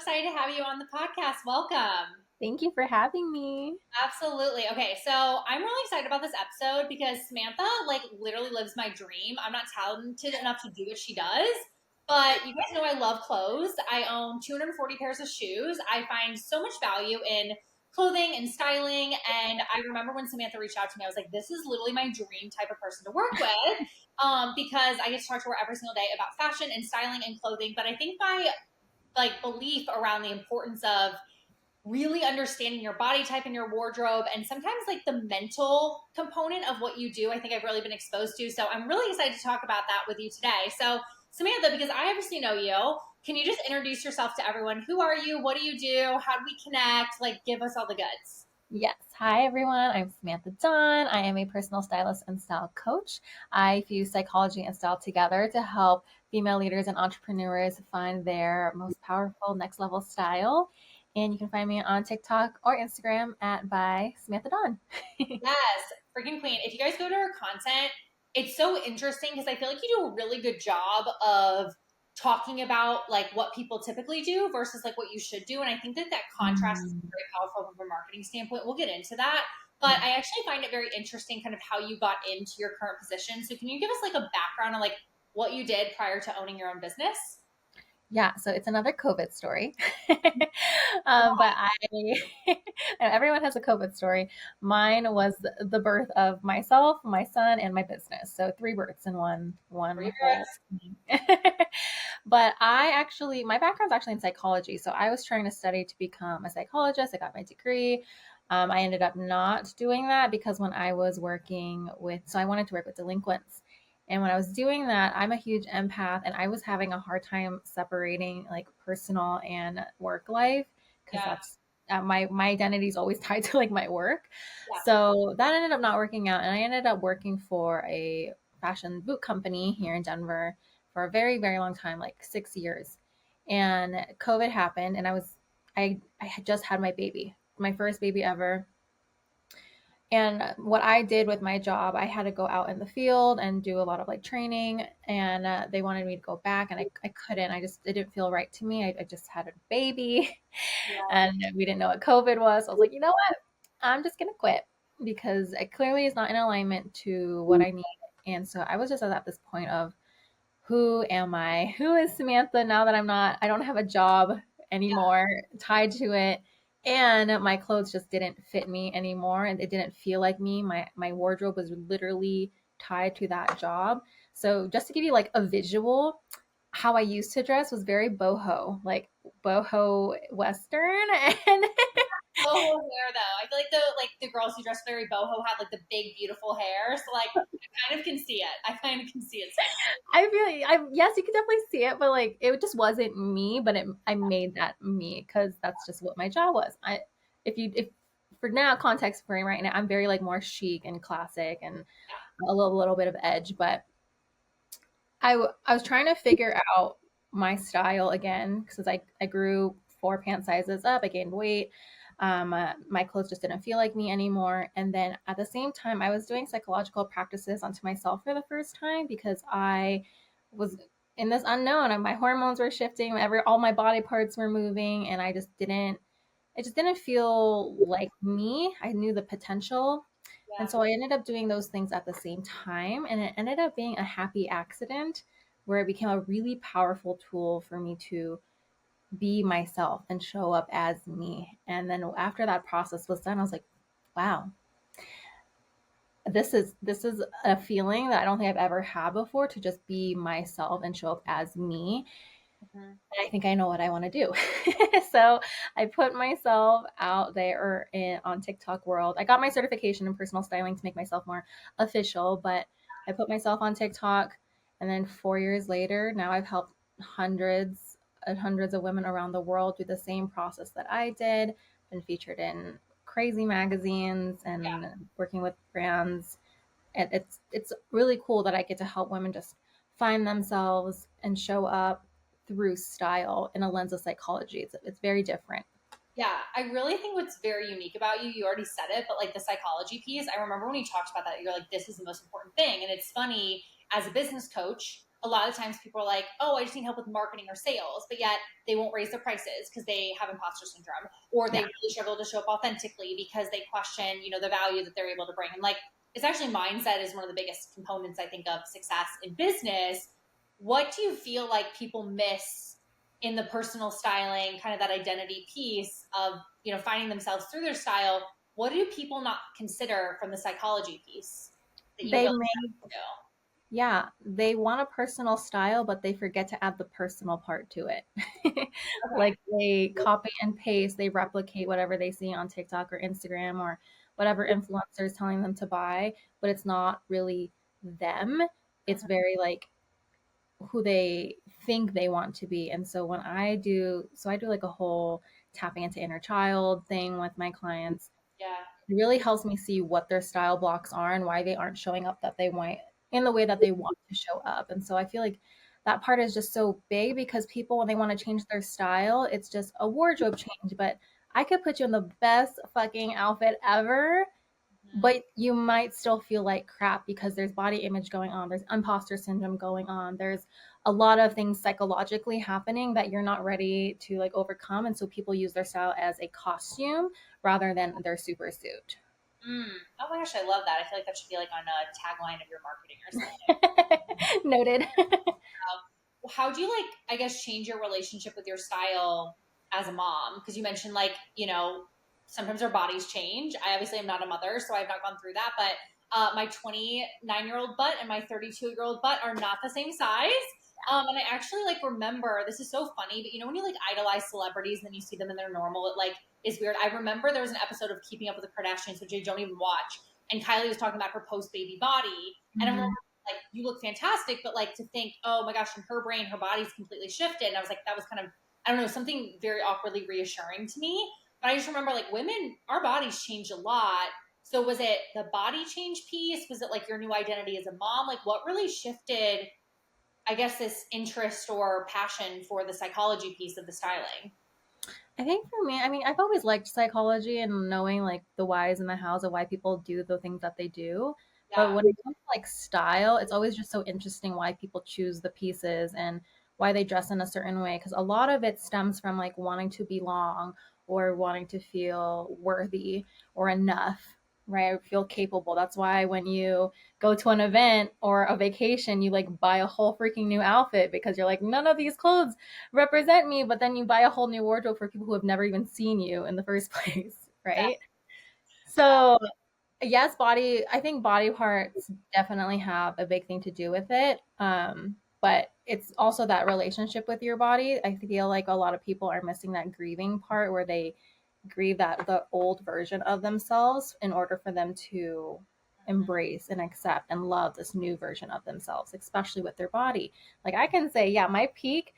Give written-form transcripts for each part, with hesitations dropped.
excited to have you on the podcast. Welcome. Thank you for having me. Absolutely. Okay, so I'm really excited about this episode because Samantha literally lives my dream. I'm not talented enough to do what she does, but you guys know I love clothes. I own 240 pairs of shoes. I find so much value in clothing and styling, and I remember when Samantha reached out to me, I was like, this is literally my dream type of person to work with. Because I get to talk to her every single day about fashion and styling and clothing. But I think my belief around the importance of really understanding your body type and your wardrobe and sometimes the mental component of what you do, I think I've really been exposed to. So I'm really excited to talk about that with you today. So Samantha, because I obviously know you, can you just introduce yourself to everyone? Who are you? What do you do? How do we connect? Give us all the goods. Yes. Hi, everyone. I'm Samantha Dawn. I am a personal stylist and style coach. I fuse psychology and style together to help female leaders and entrepreneurs find their most powerful next level style. And you can find me on TikTok or Instagram at by Samantha Dawn. Yes, freaking queen. If you guys go to her content, it's so interesting because I feel like you do a really good job of talking about what people typically do versus what you should do. And I think that contrast is Mm, very powerful from a marketing standpoint. We'll get into that. But I actually find it very interesting kind of how you got into your current position. So can you give us a background on what you did prior to owning your own business? Yeah, so it's another COVID story. But everyone has a COVID story. Mine was the birth of myself, my son, and my business. So three births in one whole. Regrets? But my background's actually in psychology. So I was trying to study to become a psychologist. I got my degree. I ended up not doing that because when I was so I wanted to work with delinquents. And when I was doing that, I'm a huge empath and I was having a hard time separating personal and work life because Yeah. that's my identity is always tied to my work. Yeah. So that ended up not working out. And I ended up working for a fashion boot company here in Denver for a very, very long time, like 6 years. And COVID happened and I had just had my baby, my first baby ever. And what I did with my job, I had to go out in the field and do a lot of training. And they wanted me to go back, and I couldn't. It didn't feel right to me. I just had a baby, Yeah. and we didn't know what COVID was. So I was like, you know what? I'm just gonna quit because it clearly is not in alignment to what I need. And so I was just at this point of who am I? Who is Samantha now that I don't have a job anymore tied to it. And my clothes just didn't fit me anymore and it didn't feel like me. My wardrobe was literally tied to that job. So just to give you a visual, how I used to dress was very boho, like boho Western. And Boho hair though. I feel like the girls who dress very boho have the big beautiful hair. So I kind of can see it. I kind of can see it. yes, you can definitely see it, but it just wasn't me. But I made that me because that's just what my job was. If for now context for right now, I'm very more chic and classic and a little bit of edge. But I was trying to figure out my style again because I grew 4 pant sizes up. I gained weight. My clothes just didn't feel like me anymore. And then at the same time, I was doing psychological practices onto myself for the first time because I was in this unknown and my hormones were shifting. All my body parts were moving, and it just didn't feel like me. I knew the potential. And Yeah. so I ended up doing those things at the same time. And it ended up being a happy accident where it became a really powerful tool for me to be myself and show up as me. And then after that process was done, I was like, wow, this is a feeling that I don't think I've ever had before, to just be myself and show up as me. Mhm. And I think I know what I want to do. So I put myself out there on TikTok world. I got my certification in personal styling to make myself more official, but I put myself on TikTok, and then 4 years later, now I've helped hundreds and hundreds of women around the world do the same process that I did. Been featured in crazy magazines and working with brands. And it's really cool that I get to help women just find themselves and show up through style in a lens of psychology. It's very different. Yeah, I really think what's very unique about you, you already said it, but the psychology piece, I remember when you talked about that, you're like, this is the most important thing. And it's funny, as a business coach, a lot of times people are like, oh, I just need help with marketing or sales, but yet they won't raise their prices because they have imposter syndrome, or they Yeah. really struggle to show up authentically because they question, the value that they're able to bring. And like, it's actually mindset is one of the biggest components, I think, of success in business. What do you feel like people miss in the personal styling, kind of that identity piece of, finding themselves through their style? What do people not consider from the psychology piece that you They feel may, like you know? yeah, they want a personal style, but they forget to add the personal part to it. Okay. Like they copy and paste, they replicate whatever they see on TikTok or Instagram or whatever influencer is telling them to buy, but it's not really them. It's Mhm. very like who they think they want to be. And so when I do like a whole tapping into inner child thing with my clients. Yeah. It really helps me see what their style blocks are and why they aren't showing up that they want in the way that they want to show up. And so I feel like that part is just so big because people, when they want to change their style, it's just a wardrobe change. But I could put you in the best fucking outfit ever, Mhm. but you might still feel like crap because there's body image going on, there's imposter syndrome going on, there's a lot of things psychologically happening that you're not ready to like overcome. And so people use their style as a costume rather than their super suit. Mm. Oh my gosh, I love that. I feel like that should be like on a tagline of your marketing or something. Noted. How do you like, I guess, change your relationship with your style as a mom? Because you mentioned like, sometimes our bodies change. I obviously am not a mother, so I've not gone through that, but my 29-year-old butt and my 32-year-old butt are not the same size. And I actually like remember, this is so funny, but when you like idolize celebrities and then you see them in their normal, it like is weird. I remember there was an episode of Keeping Up with the Kardashians, which I don't even watch, and Kylie was talking about her post baby body, and I'm Mhm. like, you look fantastic, but like to think, oh my gosh, in her brain, her body's completely shifted. And I was like, that was kind of, I don't know, something very awkwardly reassuring to me. But I just remember like women, our bodies change a lot. So was it the body change piece? Was it like your new identity as a mom? Like what really shifted, I guess, this interest or passion for the psychology piece of the styling? I think for me, I mean, I've always liked psychology and knowing like the whys and the hows of why people do the things that they do. But Yeah. when it comes to like style, it's always just so interesting why people choose the pieces and why they dress in a certain way. Because a lot of it stems from like wanting to belong or wanting to feel worthy or enough, right? Or feel capable. That's why when you go to an event or a vacation, you like buy a whole freaking new outfit because you're like, none of these clothes represent me, but then you buy a whole new wardrobe for people who have never even seen you in the first place, That, right? So, yes, I think body parts definitely have a big thing to do with it. But it's also that relationship with your body. I feel like a lot of people are missing that grieving part where they grieve that the old version of themselves in order for them to embrace and accept and love this new version of themselves, especially with their body. Like I can say, yeah, my peak,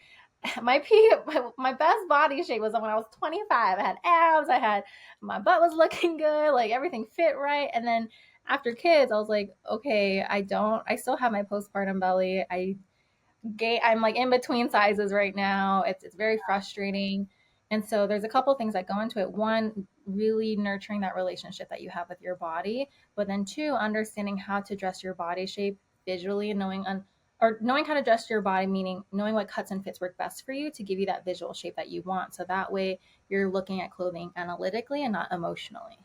my best body shape was when I was 25. I had abs, my butt was looking good, like everything fit right. And then after kids, I was like, okay, I still have my postpartum belly. I'm like in between sizes right now. It's very frustrating. And so there's a couple things that go into it. One, really nurturing that relationship that you have with your body, but then two, understanding how to dress your body shape visually and knowing how to dress your body, meaning knowing what cuts and fits work best for you to give you that visual shape that you want. So that way you're looking at clothing analytically and not emotionally.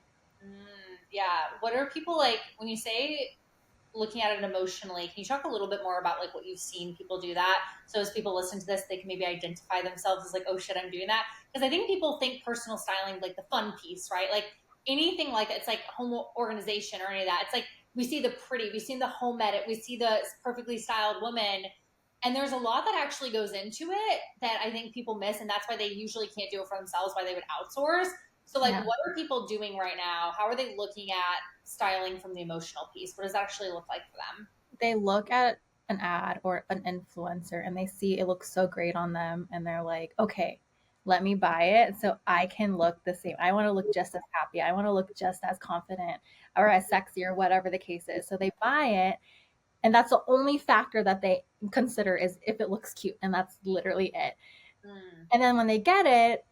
yeah. What are people like when you say looking at it emotionally? Can you talk a little bit more about like what you've seen people do that? So as people listen to this, they can maybe identify themselves as like, oh shit, I'm doing that. Because I think people think personal styling like the fun piece, right? Like anything like that, it's like home organization or any of that. It's like we see the pretty, we see the home edit, we see the perfectly styled woman. And there's a lot that actually goes into it that I think people miss, and that's why they usually can't do it for themselves, why they would outsource. So, like, Yeah. what are people doing right now? How are they looking at styling from the emotional piece? What does that actually look like for them? They look at an ad or an influencer and they see it looks so great on them and they're like, okay, let me buy it so I can look the same. I want to look just as happy. I want to look just as confident or as sexy or whatever the case is. So they buy it. And that's the only factor that they consider is if it looks cute. And that's literally it. Mm, And then when they get it,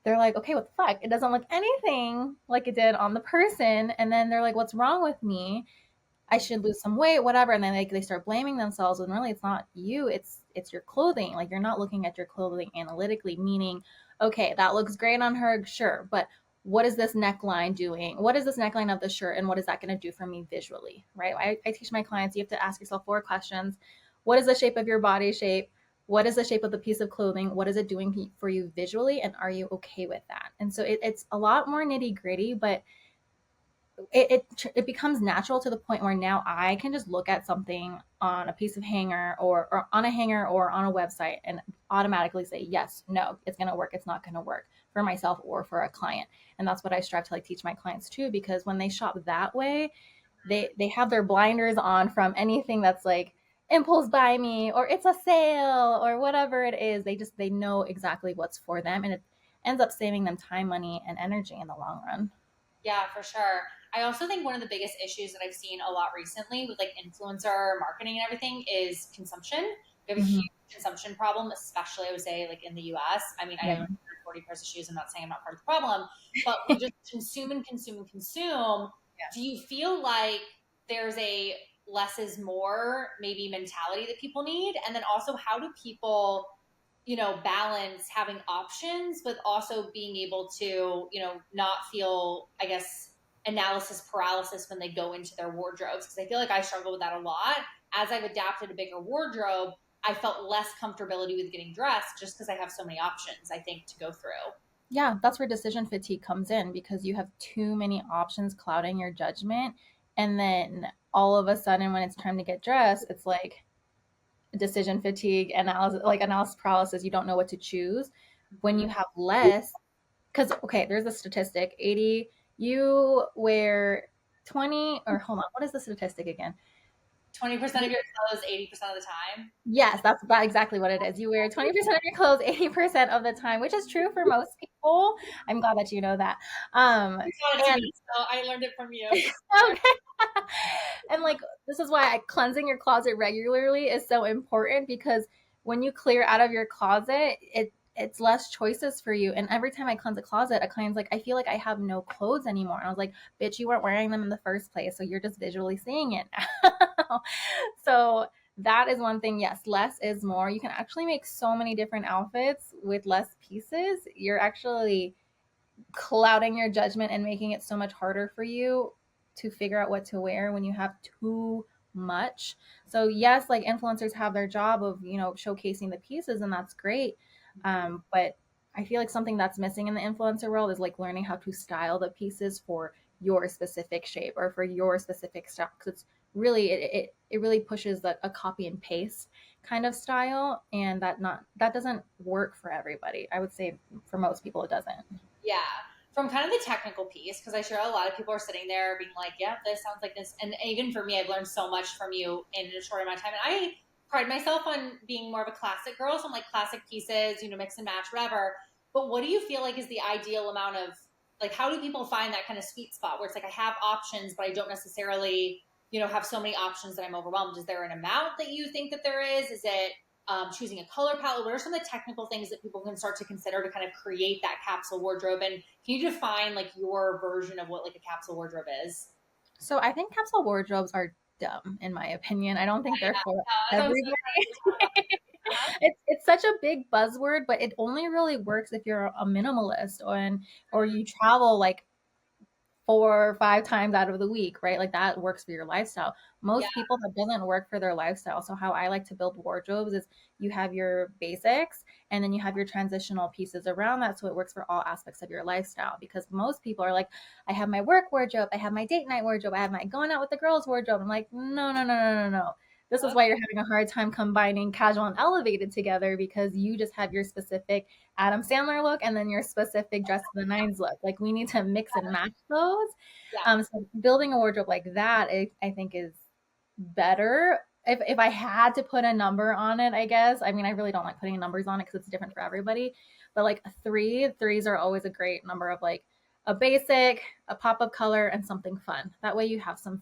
they're like, okay, what the fuck? It doesn't look anything like it did on the person. And then they're like, what's wrong with me? I should lose some weight, whatever. And then they start blaming themselves when really it's not you, it's your clothing. Like you're not looking at your clothing analytically, meaning, okay, that looks great on her, sure, but what is this neckline doing? What is this neckline of the shirt and what is that going to do for me visually, right? I teach my clients, you have to ask yourself 4 questions. What is the shape of your body shape? What is the shape of the piece of clothing? What is it doing for you visually? And are you okay with that? And so it's a lot more nitty gritty, but it becomes natural to the point where now I can just look at something on a piece of hanger or on a hanger or on a website and automatically say yes, no, it's going to work, it's not going to work for myself or for a client. And that's what I strive to like teach my clients too, because when they shop that way, they have their blinders on from anything that's like impulse buy me or it's a sale or whatever it is. They know exactly what's for them, and it ends up saving them time, money, and energy in the long run. Yeah, for sure. I also think one of the biggest issues that I've seen a lot recently with like influencer marketing and everything is consumption. We have a Mm-hmm. huge consumption problem, especially I would say like in the US. I mean, I Yeah. own 40 pairs of shoes. I'm not saying I'm not part of the problem, but we just consume and consume and consume. Do you feel like there's a less is more maybe mentality that people need? And then also, how do people balance having options, but also being able to, not feel, I guess, analysis paralysis when they go into their wardrobes? Because I feel like I struggle with that a lot. As I've adapted a bigger wardrobe, I felt less comfortability with getting dressed just because I have so many options, I think, to go through. Yeah, that's where decision fatigue comes in because you have too many options clouding your judgment. And then all of a sudden, when it's time to get dressed, it's like decision fatigue, analysis, like analysis paralysis. You don't know what to choose. When Mm-hmm. you have less, because, okay, there's a statistic 80, you wear 20, or hold on, what is the statistic again? 20% of your clothes, 80% of the time. Yes, that's that exactly what it is. You wear 20% of your clothes 80% of the time, which is true for most people. I'm glad that you know that. You taught it to And me, so I learned it from you. okay. And like this is why cleansing your closet regularly is so important, because when you clear out of your closet, it's less choices for you. And every time I cleanse a closet, a client's like, I feel like I have no clothes anymore. And I was like, bitch, you weren't wearing them in the first place, so you're just visually seeing it now. So that is one thing. Yes, less is more. You can actually make so many different outfits with less pieces. You're actually clouding your judgment and making it so much harder for you to figure out what to wear when you have too much. So yes, like influencers have their job of, showcasing the pieces, and that's great. But I feel like something that's missing in the influencer world is like learning how to style the pieces for your specific shape or for your specific style. Because it's really it really pushes a copy and paste kind of style, and that doesn't work for everybody. I would say for most people it doesn't. Yeah. From kind of the technical piece, because I sure a lot of people are sitting there being like, yeah, this sounds like this. And even for me, I've learned so much from you in a short amount of time. And I pride myself on being more of a classic girl. So I'm like classic pieces, mix and match, whatever. But what do you feel like is the ideal amount of, like, how do people find that kind of sweet spot where it's like I have options, but I don't necessarily, have so many options that I'm overwhelmed? Is there an amount that you think that there is? Is it choosing a color palette? What are some of the technical things that people can start to consider to kind of create that capsule wardrobe? And can you define like your version of what like a capsule wardrobe is? So I think capsule wardrobes are dumb, in my opinion. I don't think they're for That's what I'm so everybody. excited to talk about. Uh-huh. It's such a big buzzword, but it only really works if you're a minimalist or you travel like 4 or 5 times out of the week, right? Like that works for your lifestyle. Yeah, Most people, that doesn't work for their lifestyle. So how I like to build wardrobes is you have your basics and then you have your transitional pieces around that, so it works for all aspects of your lifestyle. Because most people are like, I have my work wardrobe, I have my date night wardrobe, I have my going out with the girls wardrobe. I'm like, no, no, no, no, no, no. This is okay. why you're having a hard time combining casual and elevated together, because you just have your specific Adam Sandler look and then your specific dress to the nines look. Like we need to mix and match those. Yeah, So building a wardrobe like that, I think is better. If I had to put a number on it, I guess. I mean, I really don't like putting numbers on it because it's different for everybody. But like threes are always a great number of like a basic, a pop of color, and something fun. That way you have some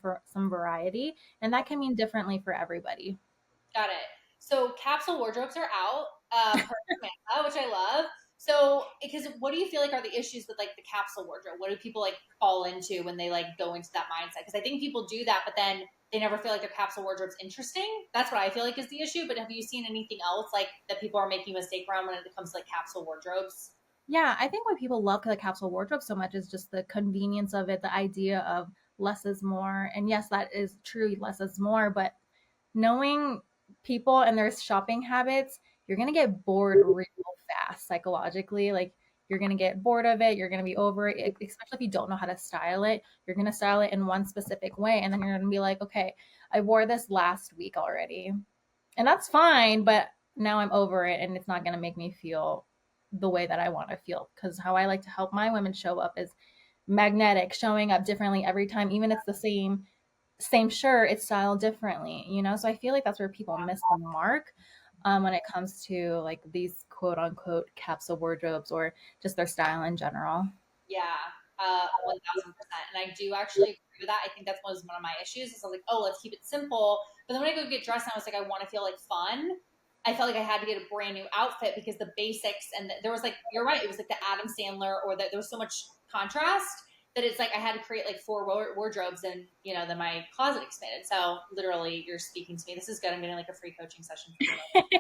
variety, and that can mean differently for everybody. got it. So capsule wardrobes are out per Samantha, which I love. So, because what do you feel like are the issues with like the capsule wardrobe? What do people like fall into when they like go into that mindset? Because I think people do that, but then they never feel like their capsule wardrobe's interesting. That's what I feel like is the issue. But have you seen anything else like that people are making a mistake around when it comes to like capsule wardrobes? Yeah, I think why people love the capsule wardrobe so much is just the convenience of it, the idea of less is more. And yes, that is true, less is more, but knowing people and their shopping habits, you're going to get bored real fast psychologically. Like you're going to get bored of it, you're going to be over it, especially if you don't know how to style it. You're going to style it in one specific way and then you're going to be like, "Okay, I wore this last week already." And that's fine, but now I'm over it and it's not going to make me feel the way that I want to feel, because how I like to help my women show up is magnetic, showing up differently every time, even if it's the same shirt, it's styled differently, you know? So I feel like that's where people miss the mark when it comes to like these quote unquote capsule wardrobes or just their style in general. Yeah, 1000%. And I do actually agree with that. I think that's one of my issues is I was like, oh, let's keep it simple. But then when I go get dressed, and I was like, I want to feel like fun. I felt like I had to get a brand new outfit because the basics and there was like, you're right, it was like the Adam Sandler or that there was so much contrast that it's like I had to create like four wardrobes and then my closet expanded. So literally, you're speaking to me. This is good. I'm getting like a free coaching session from you.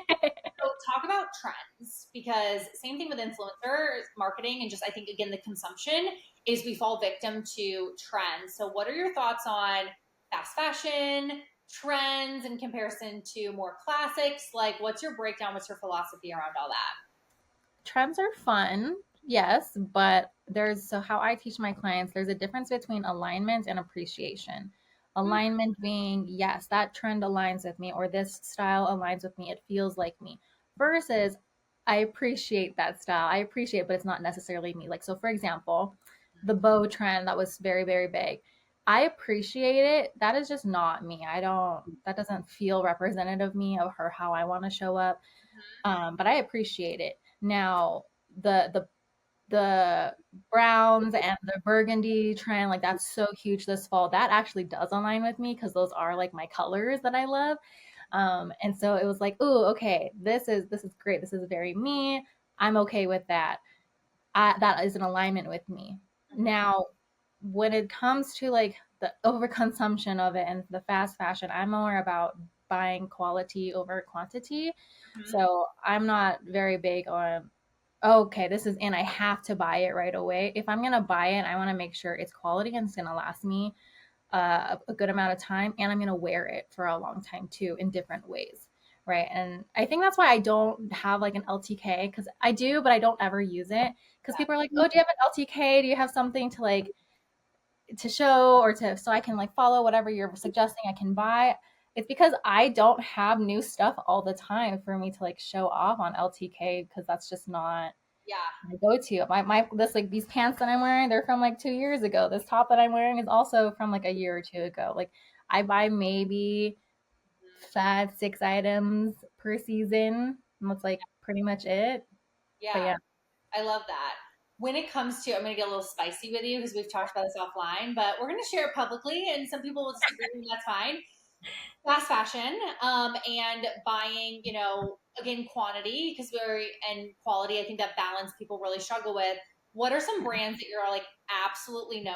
So talk about trends because same thing with influencer marketing and just I think again the consumption is we fall victim to trends. So what are your thoughts on fast fashion trends in comparison to more classics? Like what's your breakdown? What's your philosophy around all that? Trends are fun, yes, but so how I teach my clients, there's a difference between alignment and appreciation. Hmm. Alignment being, yes, that trend aligns with me, or this style aligns with me, it feels like me, versus I appreciate that style. I appreciate it, but it's not necessarily me. Like, so for example, the bow trend that was very, very big. I appreciate it. That is just not me. That doesn't feel representative of me or how I want to show up. But I appreciate it. Now, the browns and the burgundy trend, like that's so huge this fall. That actually does align with me because those are like my colors that I love. And so it was like, oh, okay, this is great. This is very me. I'm okay with that. That is in alignment with me. Mm-hmm. Now, when it comes to like the overconsumption of it and the fast fashion, I'm more about buying quality over quantity. Mm-hmm. So I'm not very big on, okay, this is in, I have to buy it right away. If I'm gonna buy it, I want to make sure it's quality and it's gonna last me a good amount of time, and I'm gonna wear it for a long time too in different ways. Right. And I think that's why I don't have like an LTK, because I do, but I don't ever use it. Because people are like, oh, do you have an LTK? Do you have something to like to show or to so I can like follow whatever you're suggesting I can buy? It's because I don't have new stuff all the time for me to like show off on LTK, because that's just not Yeah. my go-to. My this like these pants that I'm wearing, they're from like 2 years ago. This top that I'm wearing is also from like a year or two ago. Like I buy maybe Mm-hmm. 5, 6 items per season. And that's like pretty much it. But Yeah. yeah. I love that. When it comes to, I'm going to get a little spicy with you because we've talked about this offline, but we're going to share it publicly, and some people will disagree, and that's fine. Fast fashion, and buying, again, quantity because and quality. I think that balance people really struggle with. What are some brands that you're like absolutely no?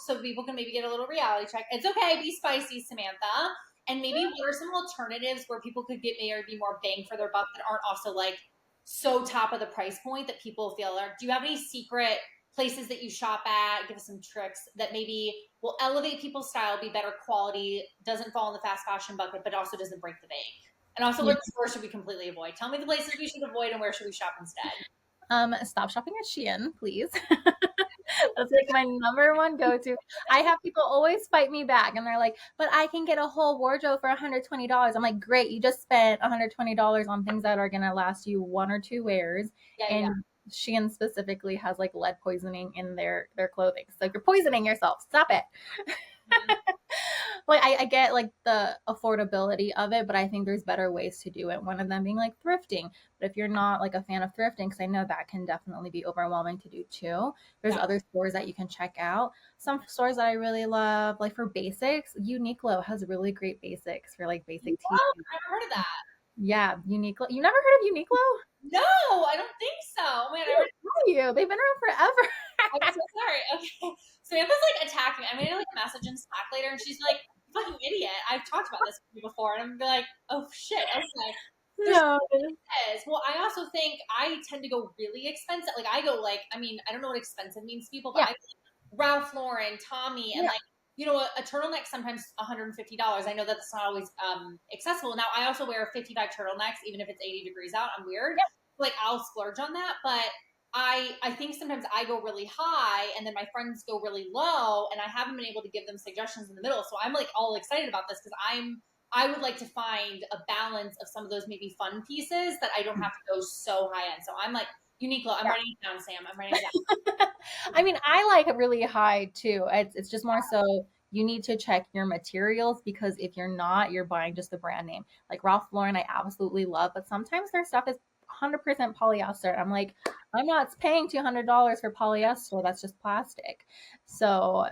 So people can maybe get a little reality check. It's okay, be spicy, Samantha. And maybe what are some alternatives where people could get maybe more bang for their buck that aren't also like so top of the price point that people feel are, do you have any secret places that you shop at? Give us some tricks that maybe will elevate people's style, be better quality, doesn't fall in the fast fashion bucket, but also doesn't break the bank. And also, Yeah. where should we completely avoid? Tell me the places we should avoid and where should we shop instead? Stop shopping at Shein, please. That's like my number one go-to. I have people always fight me back and they're like, but I can get a whole wardrobe for $120. I'm like, great, you just spent $120 on things that are gonna last you one or two wears. Yeah, yeah. And Shein specifically has like lead poisoning in their clothing. So you're poisoning yourself. Stop it. Mhm. Like I get like the affordability of it, but I think there's better ways to do it. One of them being like thrifting. But if you're not like a fan of thrifting, because I know that can definitely be overwhelming to do too, there's Yeah. other stores that you can check out. Some stores that I really love, like for basics, Uniqlo has really great basics for like basic tees. Oh, I've never heard of that. Yeah, Uniqlo. You never heard of Uniqlo? No, I don't think so. Oh, man, I you. They've been around forever. I'm so sorry. Okay. Samantha's like attacking me. I'm gonna like message in Slack later, and she's like, "Fucking idiot! I've talked about this with you before," and I'm gonna be like, "Oh shit, okay." There's No. is. Well, I also think I tend to go really expensive. Like I go like, I mean, I don't know what expensive means to people, but Yeah. I Ralph Lauren, Tommy, and Yeah. like a turtleneck sometimes $150. I know that's not always accessible. Now I also wear 55 turtlenecks even if it's 80 degrees out. I'm weird. Yeah. Like I'll splurge on that, but I think sometimes I go really high and then my friends go really low, and I haven't been able to give them suggestions in the middle. So I'm like all excited about this because I would like to find a balance of some of those maybe fun pieces that I don't have to go so high end. So I'm like, Uniqlo, I'm writing it down, Sam. I'm writing it down. I mean, I like it really high too. It's just more so you need to check your materials, because if you're not, you're buying just the brand name. Like Ralph Lauren, I absolutely love, but sometimes their stuff is 100% polyester. I'm like, I'm not paying $200 for polyester. That's just plastic. So,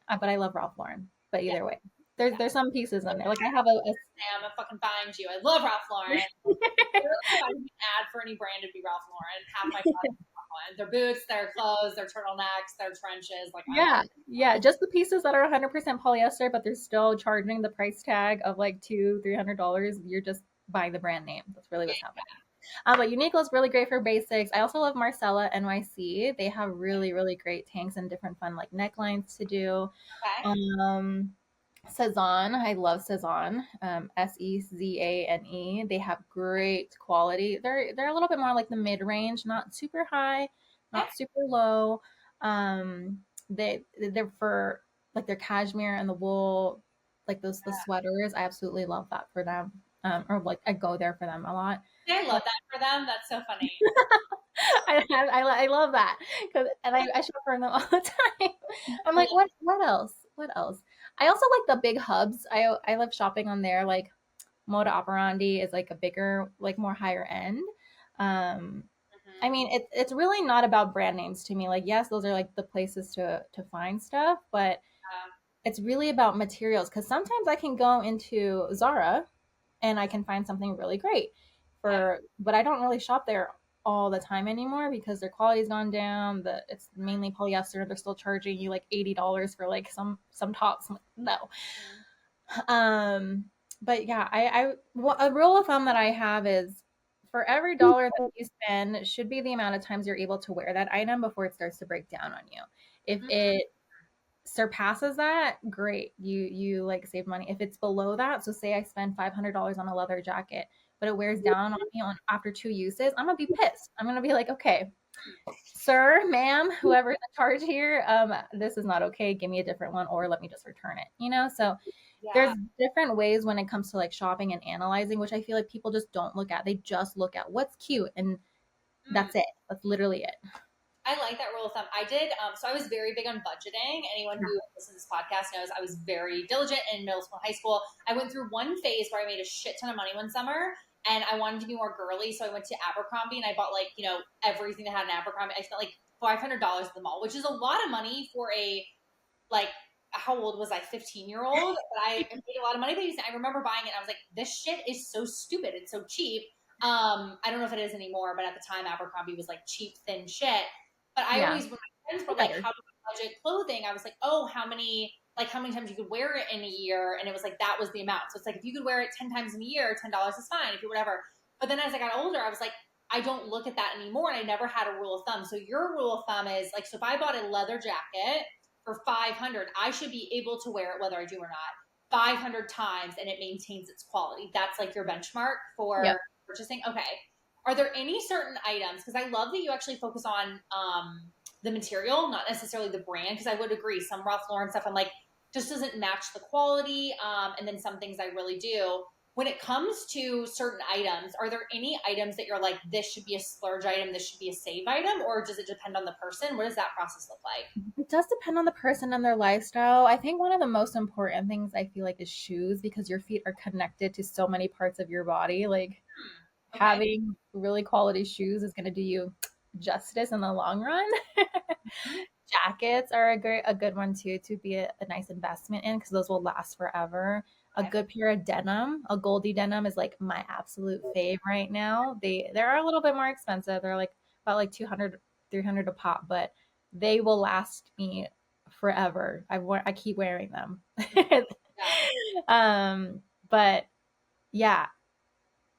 but I love Ralph Lauren. But Yeah. either way, there's some pieces in there. Like I have Sam, I fucking find you. I love Ralph Lauren. Literally, if I could be an ad for any brand, it'd be Ralph Lauren. Half my products are Ralph Lauren. Their boots, their clothes, their turtlenecks, their trenches. Like I love yeah, yeah, just the pieces that are 100% polyester, but they're still charging the price tag of like $200-300. You're just buying the brand name. That's really what's it. happening. But Uniqlo is really great for basics. I also love Marcella NYC. They have really, really great tanks and different fun like necklines to do. Okay. Um, Cezanne, I love Cezanne. Sezane. They have great quality. They're a little bit more like the mid range, not super high, Okay. not super low. They're for like their cashmere and the wool, like the sweaters. I absolutely love that for them. Or like I go there for them a lot. I love that for them. That's so funny. I love that because I shop for them all the time. I'm like, what else? What else? I also like the big hubs. I love shopping on there. Like Moda Operandi is like a bigger, like more higher end. Um, I Mm-hmm. mean, it's really not about brand names to me. Like, yes, those are like the places to find stuff, but it's really about materials. Because sometimes I can go into Zara and I can find something really great Okay. but I don't really shop there all the time anymore because their quality's gone down. It's mainly polyester. They're still charging you like $80 for like some tops. No. Mm-hmm. Um, but yeah, a rule of thumb that I have is for every dollar that you spend should be the amount of times you're able to wear that item before it starts to break down on you. If it surpasses that, great. You like save money. If it's below that, so say I spend $500 on a leather jacket, but it wears down on me after 2 uses, I'm gonna be pissed. I'm gonna be like, okay, sir, ma'am, whoever's in charge here, this is not okay. Give me a different one, or let me just return it. So Yeah. there's different ways when it comes to like shopping and analyzing, which I feel like people just don't look at. They just look at what's cute, and Mm. that's it. That's literally it. I like that rule of thumb. I did. So I was very big on budgeting. Anyone who listens to this podcast knows I was very diligent in middle school and high school. I went through one phase where I made a shit ton of money one summer, and I wanted to be more girly. So I went to Abercrombie and I bought like everything that had an Abercrombie. I spent like $500 at the mall, which is a lot of money for a like how old was I? 15-year-old. But I made a lot of money. But I remember buying it. And I was like, this shit is so stupid. It's so cheap. I don't know if it is anymore, but at the time Abercrombie was like cheap, thin shit. But I Yeah. always, when my friends were like, Better. how do you budget clothing? I was like, oh, how many times you could wear it in a year? And it was like, that was the amount. So it's like, if you could wear it 10 times in a year, $10 is fine. If you whatever. But then as I got older, I was like, I don't look at that anymore. And I never had a rule of thumb. So your rule of thumb is like, so if I bought a leather jacket for 500, I should be able to wear it whether I do or not 500 times and it maintains its quality. That's like your benchmark Yep. for purchasing. Okay. Are there any certain items? Because I love that you actually focus on the material, not necessarily the brand. Because I would agree, some Ralph Lauren stuff I'm like just doesn't match the quality, and then some things I really do. When it comes to certain items, are there any items that you're like, this should be a splurge item, this should be a save item, or does it depend on the person? What does that process look like? It does depend on the person and their lifestyle. I think one of the most important things I feel like is shoes, because your feet are connected to so many parts of your body. Like Okay. having really quality shoes is going to do you justice in the long run. Mhm. Jackets are a good one too, to be a nice investment in, because those will last forever. A Okay. good pair of denim, a Goldie denim is like my absolute fave right now. They're a little bit more expensive. They're like about like $300 a pop, but they will last me forever. I keep wearing them. Yeah. um, but yeah,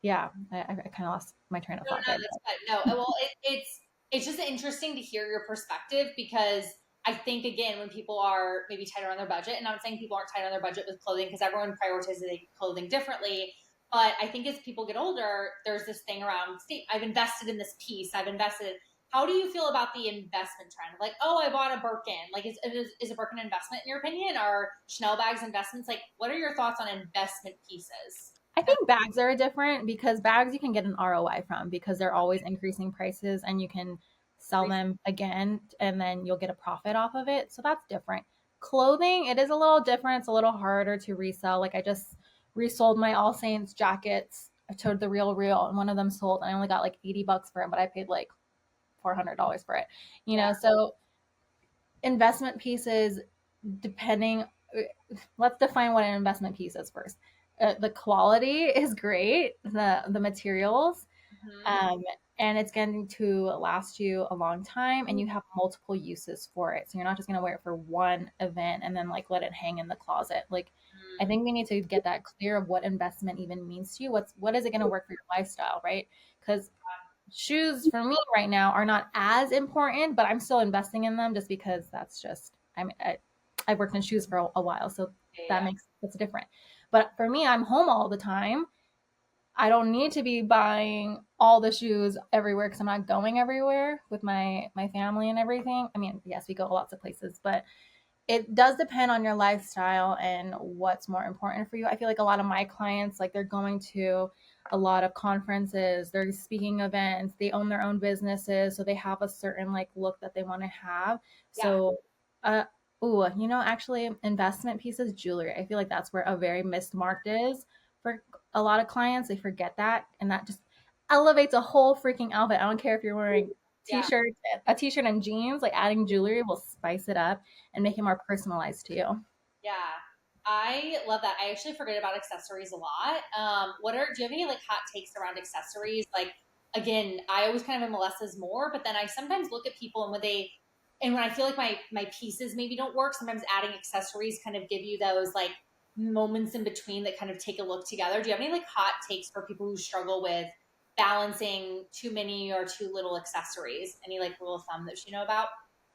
I kind of lost my train of No, thought no, there. that's good. No, well, it's just interesting to hear your perspective because I think again when people are maybe tighter on their budget, and I'm not saying people aren't tight on their budget with clothing because everyone prioritizes clothing differently. But I think as people get older, there's this thing around, I've invested in this piece, I've invested. How do you feel about the investment trend? Like, oh, I bought a Birkin. Like, is a Birkin an investment in your opinion? Or Chanel bags investments? Like, what are your thoughts on investment pieces? I think bags are different because bags you can get an ROI from because they're always increasing prices and you can sell them again and then you'll get a profit off of it. So that's different. Clothing, it is a little different. It's a little harder to resell. Like I just resold my All Saints jackets to the Real and one of them sold and I only got like $80 for it, but I paid like $400 for it. Yeah, So investment pieces depending, let's define what an investment piece is first. The quality is great, the materials, mm-hmm. um, and it's going to last you a long time, and you have multiple uses for it. So you're not just going to wear it for one event and then like let it hang in the closet. Like, I think we need to get that clear of what investment even means to you. What is it going to work for your lifestyle, right? Because shoes for me right now are not as important, but I'm still investing in them just because that's just I've worked in shoes for a while, so Yeah. that's different. But for me, I'm home all the time. I don't need to be buying all the shoes everywhere because I'm not going everywhere with my family and everything. I mean, yes, we go lots of places, but it does depend on your lifestyle and what's more important for you. I feel like a lot of my clients, like they're going to a lot of conferences, they're speaking events, they own their own businesses, so they have a certain like look that they want to have. Yeah. So, uh, actually, investment pieces, jewelry. I feel like that's where a very missed mark is for a lot of clients. They forget that, and that just elevates a whole freaking outfit. I don't care if you're wearing Yeah. t-shirt, a t-shirt and jeans. Like adding jewelry will spice it up and make it more personalized to you. Yeah. I love that. I actually forget about accessories a lot. Do you have any like hot takes around accessories? Like, again, I always kind of am less is more, but then I sometimes look at people and when I feel like my pieces maybe don't work, sometimes adding accessories kind of give you those like moments in between that kind of take a look together. Do you have any like hot takes for people who struggle with balancing too many or too little accessories? Any like rule of thumb that you know about?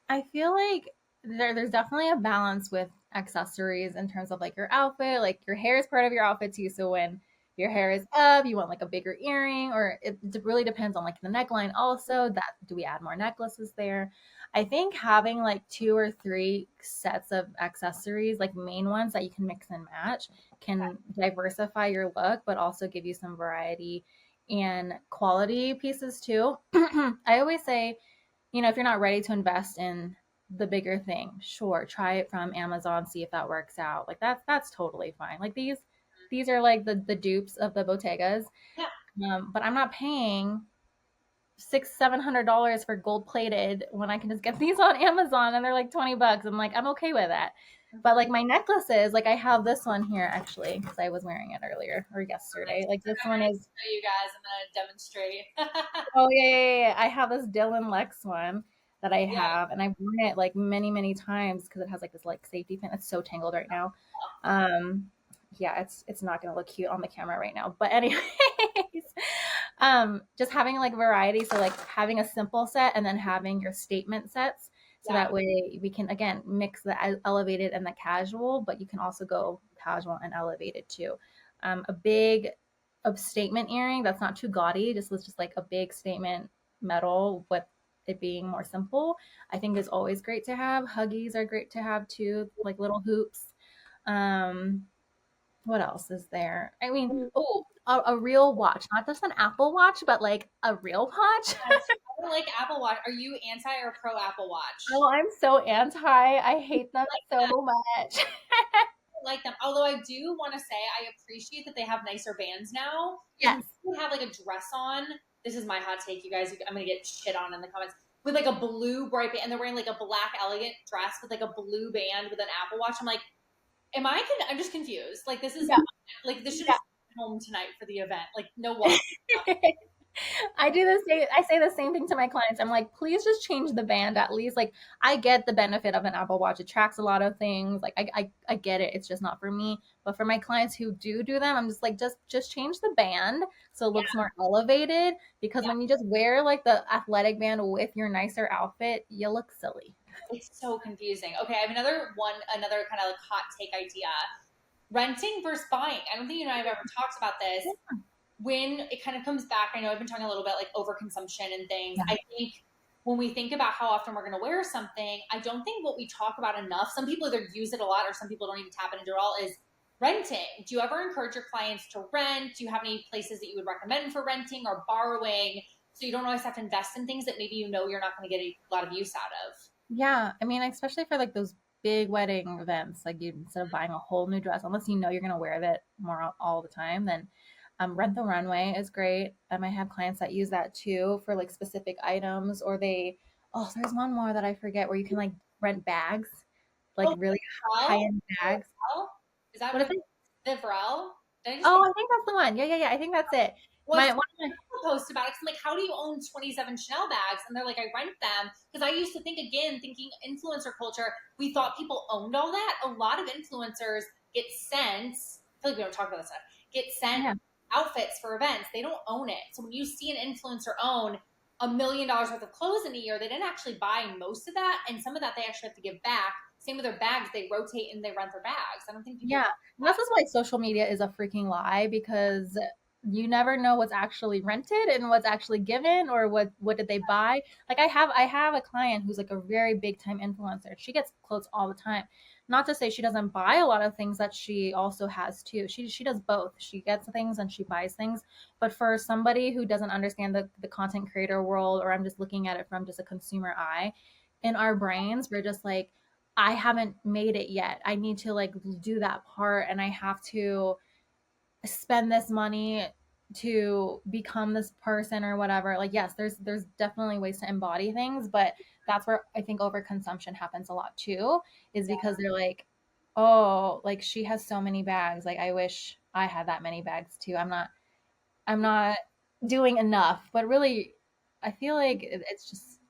I feel like there's definitely a balance with accessories in terms of like your outfit, like your hair is part of your outfit too. So when your hair is up, you want like a bigger earring, or it really depends on like the neckline. Also, that do we add more necklaces there? I think having like two or three sets of accessories, like main ones that you can mix and match, can diversify your look, but also give you some variety and quality pieces too. I always say, if you're not ready to invest in the bigger thing, sure, try it from Amazon, see if that works out. Like that's totally fine. Like these are like the dupes of the Bottegas. Yeah. But I'm not paying $700 for gold plated when I can just get these on Amazon and they're like $20. I'm like, I'm okay with that. But like my necklaces, like I have this one here actually because I was wearing it earlier or yesterday. Like this one is, Show you guys. I'm gonna demonstrate. oh yeah. I have this Dylan Lex one that I Yeah. have, and I've worn it like many times because it has like this like safety pin. It's so tangled right now. Um, yeah, it's not gonna look cute on the camera right now. But anyways, just having like variety. So like having a simple set and then having your statement sets. So Yeah. that way we can again mix the elevated and the casual, but you can also go casual and elevated too. A big a statement earring that's not too gaudy, just like a big statement metal with it being more simple, I think is always great to have. Huggies are great to have too, like little hoops. Um, what else is there? I mean, a real watch, not just an Apple Watch, but like a real watch. Yes. I like Apple Watch. Are you anti or pro Apple Watch? Oh, I'm so anti. I hate them Like so that. much. I like them. Although I do want to say I appreciate that they have nicer bands now. Because when Yes. people have like a dress on, this is my hot take, you guys. I'm gonna get shit on in the comments. With like a blue bright band, and they're wearing like a black elegant dress with like a blue band with an Apple Watch. I'm like, I'm just confused. Like this is Yeah. like this should have been home tonight for the event. Like no watch. I do the same. I say the same thing to my clients. I'm like, please just change the band at least. Like, I get the benefit of an Apple Watch. It tracks a lot of things. Like, I get it. It's just not for me. But for my clients who do them, I'm just like, just change the band so it Yeah, looks more elevated. Because yeah. when you just wear like the athletic band with your nicer outfit, you look silly. It's so confusing. Okay, I have another kind of like hot take idea. Renting versus buying. I don't think you and I have ever talked about this. When it kind of comes back, I know I've been talking a little bit like overconsumption and things. Yeah. I think when we think about how often we're going to wear something, I don't think what we talk about enough, some people either use it a lot or some people don't even tap into it at all, is renting. Do you ever encourage your clients to rent? Do you have any places that you would recommend for renting or borrowing so you don't always have to invest in things that maybe you know you're not going to get a lot of use out of? Yeah, I mean, especially for like those big wedding events, like you instead of buying a whole new dress, unless you know you're gonna wear it more all the time, then rent the runway is great. I have clients that use that too for like specific items, or they oh, there's one more that I forget where you can like rent bags, like Oh, really high Vivrel? end bags. Is that What is it? Vivrel? Did I just Oh, make I think that's the one. Yeah. I think that's it. was One of post about it. 'Cause I'm like, how do you own 27 Chanel bags? And they're like, I rent them. Because I used to think, again, thinking influencer culture, we thought people owned all that. A lot of influencers get sent, I feel like we don't talk about this stuff, get sent yeah. outfits for events. They don't own it. So when you see an influencer own $1 million worth of clothes in a year, they didn't actually buy most of that. And some of that they actually have to give back. Same with their bags. They rotate and they rent their bags. I don't think people Yeah. talk And about this is why social media is a freaking lie because you never know what's actually rented and what's actually given or what did they buy. Like I have a client who's like a very big time influencer. She gets clothes all the time. Not to say she doesn't buy a lot of things that she also has too. She does both. She gets things and she buys things. But for somebody who doesn't understand the content creator world, or I'm just looking at it from just a consumer eye, in our brains, we're just like, I haven't made it yet. I need to like do that part and I have to spend this money to become this person or whatever. Like yes, there's definitely ways to embody things, but that's where I think overconsumption happens a lot too, is that. because they're like, "Oh, like she has so many bags. Like I wish I had that many bags too. I'm not doing enough." But really I feel like it's just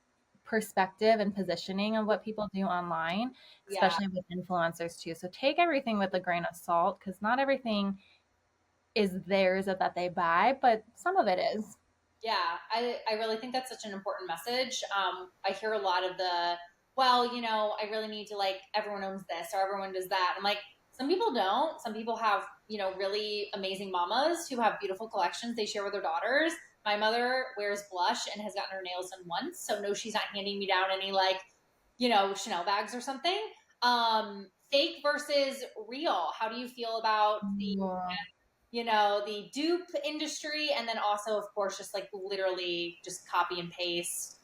perspective and positioning of what people do online, Yeah. especially with influencers too. So take everything with a grain of salt because not everything is theirs that they buy, but some of it is. Yeah, I really think that's such an important message. I hear a lot of the, well, I really need to like everyone owns this or everyone does that. I'm like, some people don't. Some people have, really amazing mamas who have beautiful collections they share with their daughters. My mother wears blush and has gotten her nails done once, so no, she's not handing me down any like, Chanel bags or something. Fake versus real. How do you feel about Yeah. the dupe industry, and then also, of course, just like literally just copy and paste,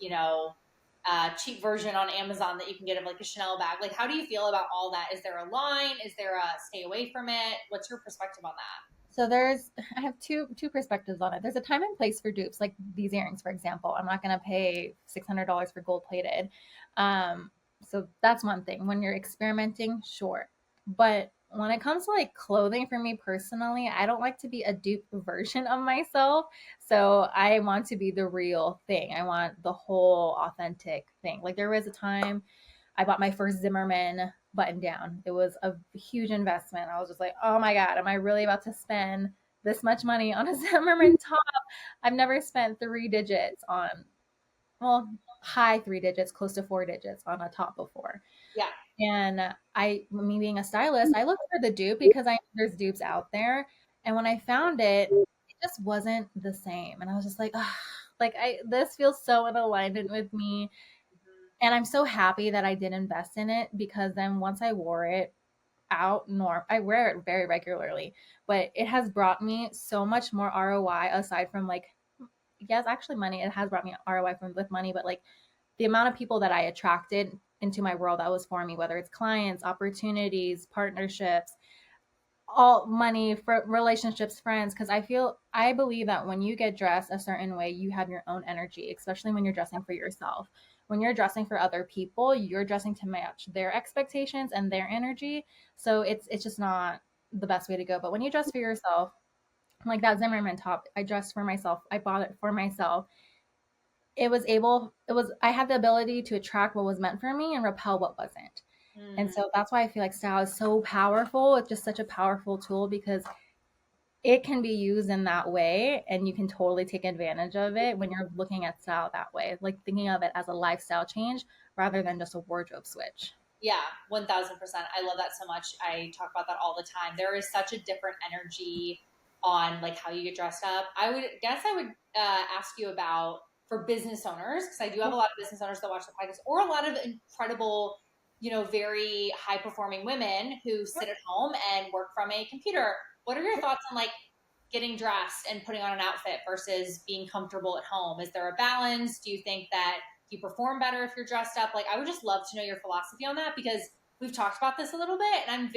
cheap version on Amazon that you can get of like a Chanel bag. Like, how do you feel about all that? Is there a line? Is there a stay away from it? What's your perspective on that? So I have two perspectives on it. There's a time and place for dupes, like these earrings, for example. I'm not gonna pay $600 for gold plated. So that's one thing. When you're experimenting, sure. But when it comes to like clothing for me personally, I don't like to be a dupe version of myself. So I want to be the real thing. I want the whole authentic thing. Like there was a time I bought my first Zimmerman button down. It was a huge investment. I was just like, oh my God, am I really about to spend this much money on a Zimmerman top? I've never spent three digits on, well, high three digits, close to four digits on a top before. Yeah, And me being a stylist, I looked for the dupe because I know there's dupes out there. And when I found it, it just wasn't the same. And I was just like, "Ugh, like this feels so in alignment with me. And I'm so happy that I did invest in it because then once I wore it I wear it very regularly, but it has brought me so much more ROI aside from like, yes, actually money. It has brought me ROI from with money, but like the amount of people that I attracted into my world that was for me, whether it's clients, opportunities, partnerships, all money for relationships, friends, because I believe that when you get dressed a certain way, you have your own energy, especially when you're dressing for yourself. When you're dressing for other people, you're dressing to match their expectations and their energy. So it's just not the best way to go. But when you dress for yourself, Like that Zimmerman top, I dressed for myself. I bought it for myself. I had the ability to attract what was meant for me and repel what wasn't. And Mm, so that's why I feel like style is so powerful. It's just such a powerful tool because it can be used in that way and you can totally take advantage of it when you're looking at style that way, like thinking of it as a lifestyle change rather than just a wardrobe switch. yeah, 1000%. I love that so much. I talk about that all the time. There is such a different energy on like how you get dressed up. I would guess I would ask you about for business owners, because I do have a lot of business owners that watch the podcast, or a lot of incredible, very high performing women who sit at home and work from a computer. What are your thoughts on like getting dressed and putting on an outfit versus being comfortable at home? Is there a balance? Do you think that you perform better if you're dressed up? Like, I would just love to know your philosophy on that because we've talked about this a little bit and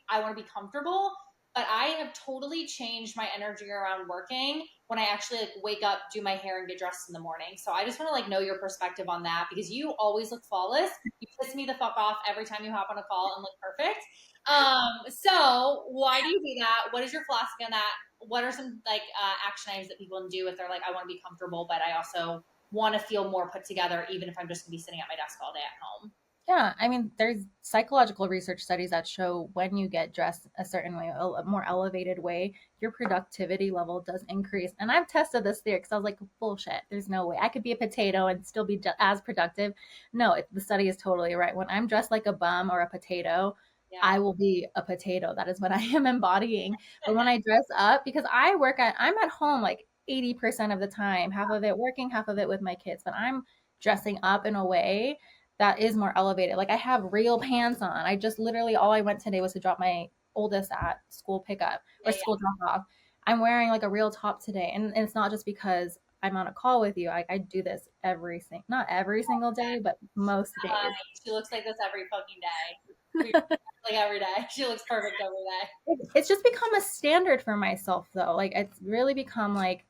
I want to be comfortable, but I have totally changed my energy around working when I actually like wake up, do my hair and get dressed in the morning. So I just want to like know your perspective on that because you always look flawless. You piss me the fuck off every time you hop on a call and look perfect. So why do you do that? What is your philosophy on that? What are some like action items that people can do if they're like, I want to be comfortable, but I also want to feel more put together, even if I'm just going to be sitting at my desk all day at home? Yeah, I mean, there's psychological research studies that show when you get dressed a certain way, a more elevated way, your productivity level does increase. And I've tested this theory because I was like, bullshit, there's no way I could be a potato and still be as productive. No, the study is totally right. When I'm dressed like a bum or a potato, Yeah. I will be a potato. That is what I am embodying. But when I dress up, because I'm at home like 80% of the time, half of it working, half of it with my kids, but I'm dressing up in a way that is more elevated. Like I have real pants on. I just literally all I went today was to drop my oldest at school pickup or Yeah. school drop off. I'm wearing like a real top today, and it's not just because I'm on a call with you. I do this not every single day, but most days. She looks like this every fucking day. Like every day. She looks perfect every day. It's just become a standard for myself though. Like it's really become like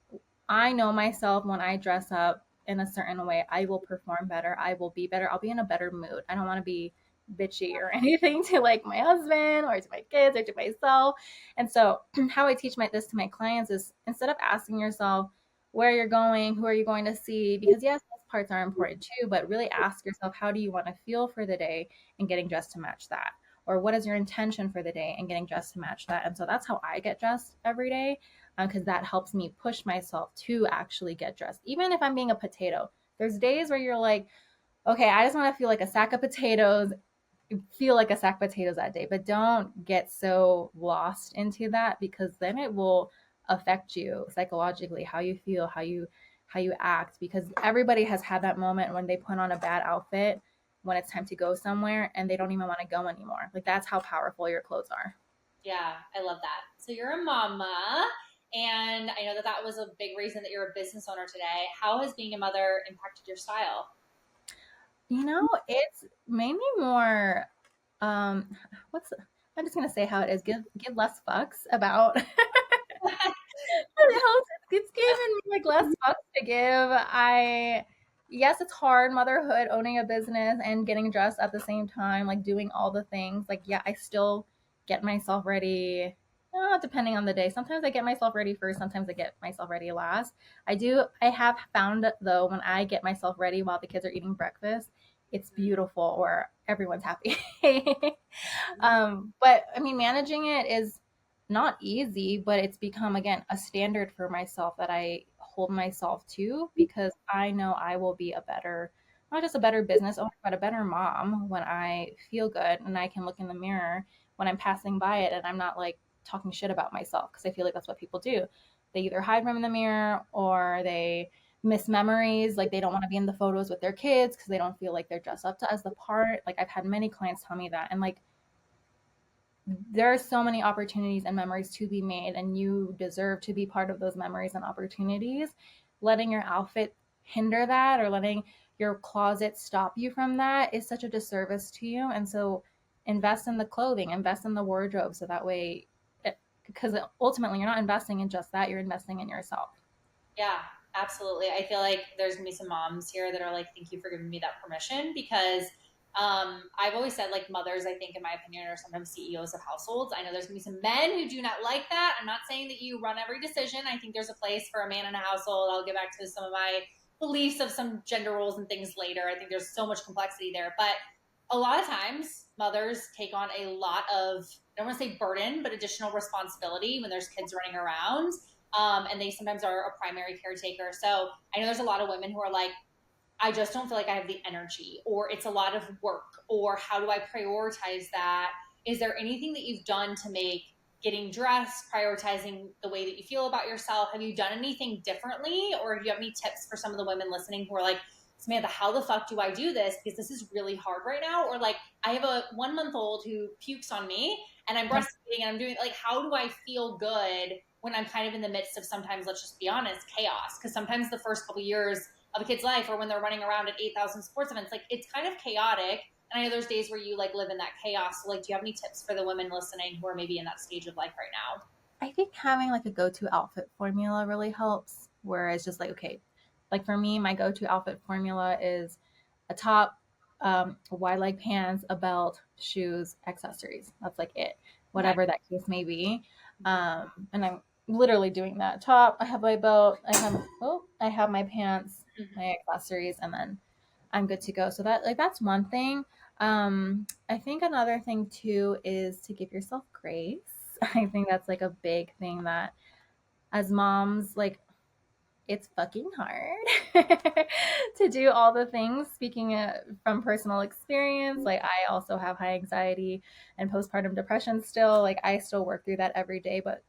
I know myself when I dress up in a certain way, I will perform better. I will be better. I'll be in a better mood. I don't want to be bitchy or anything to like my husband or to my kids or to myself. And so how I teach this to my clients is instead of asking yourself where you're going, who are you going to see, because yes, those parts are important too, but really ask yourself how do you want to feel for the day and getting dressed to match that, or what is your intention for the day and getting dressed to match that. And so that's how I get dressed every day because that helps me push myself to actually get dressed. Even if I'm being a potato, there's days where you're like, okay, I just want to feel like a sack of potatoes, feel like a sack of potatoes that day, but don't get so lost into that because then it will affect you psychologically, how you feel, how you act, because everybody has had that moment when they put on a bad outfit when it's time to go somewhere and they don't even want to go anymore. Like that's how powerful your clothes are. Yeah, I love that. So you're a mama, and I know that that was a big reason that you're a business owner today. How has being a mother impacted your style? It's made me more what's I'm just gonna say how it is. Give less fucks about it's given me like less fucks to give. Yes, it's hard motherhood, owning a business and getting dressed at the same time, like doing all the things. Like, yeah, I still get myself ready. Depending on the day. Sometimes I get myself ready first, sometimes I get myself ready last. I have found though, when I get myself ready while the kids are eating breakfast, it's beautiful or everyone's happy. But I mean, managing it is not easy, but it's become again a standard for myself that I hold myself to because I know I will be a better, not just a better business owner, but a better mom when I feel good and I can look in the mirror when I'm passing by it and I'm not like talking shit about myself because I feel like that's what people do. They either hide from the mirror or they miss memories, like they don't want to be in the photos with their kids because they don't feel like they're dressed up to as the part. Like I've had many clients tell me that, and like there are so many opportunities and memories to be made, and you deserve to be part of those memories and opportunities. Letting your outfit hinder that or letting your closet stop you from that is such a disservice to you. And so invest in the clothing, invest in the wardrobe so that way because ultimately you're not investing in just that, you're investing in yourself. Yeah, absolutely. I feel like there's gonna be some moms here that are like, thank you for giving me that permission because I've always said like mothers, I think, in my opinion, are sometimes CEOs of households. I know there's gonna be some men who do not like that. I'm not saying that you run every decision. I think there's a place for a man in a household. I'll get back to some of my beliefs of some gender roles and things later. I think there's so much complexity there. But a lot of times mothers take on a lot of, I don't want to say burden, but additional responsibility when there's kids running around. And they sometimes are a primary caretaker. So I know there's a lot of women who are like, I just don't feel like I have the energy, or it's a lot of work, or how do I prioritize that? Is there anything that you've done to make getting dressed, prioritizing the way that you feel about yourself? Have you done anything differently? Or do you have any tips for some of the women listening who are like, Samantha, how the fuck do I do this? Because this is really hard right now. Or like, I have a 1 month old who pukes on me and I'm breastfeeding and I'm doing like, how do I feel good when I'm kind of in the midst of sometimes, let's just be honest, chaos? Because sometimes the first couple years of a kid's life or when they're running around at 8,000 sports events, like it's kind of chaotic. And I know there's days where you like live in that chaos. So like, do you have any tips for the women listening who are maybe in that stage of life right now? I think having like a go-to outfit formula really helps. Where it's just like, okay, like for me, my go-to outfit formula is a top, wide leg pants, a belt, shoes, accessories. That's like it, Okay. whatever that case may be. And I'm literally doing that. Top, I have my belt, I have my pants, Mm-hmm. my accessories, and then I'm good to go. So that like that's one thing. I think another thing too is to give yourself grace. I think that's like a big thing that as moms, like it's fucking hard to do all the things. Speaking from personal experience, like I also have high anxiety and postpartum depression still. Like I still work through that every day, but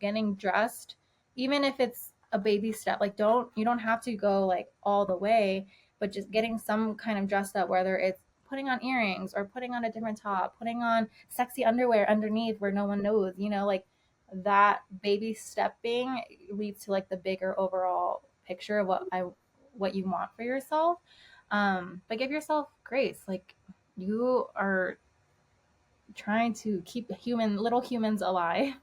getting dressed, even if it's a baby step, like you don't have to go like all the way, but just getting some kind of dressed up, whether it's putting on earrings or putting on a different top, putting on sexy underwear underneath where no one knows, like that baby stepping leads to like the bigger overall picture of what you want for yourself. But give yourself grace. Like you are trying to keep little humans alive,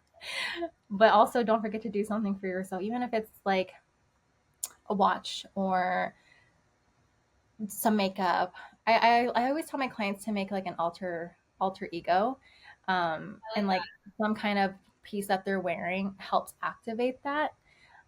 but also don't forget to do something for yourself, even if it's like a watch or some makeup. I always tell my clients to make like an alter ego, I like and like that. some kind of piece that they're wearing helps activate that.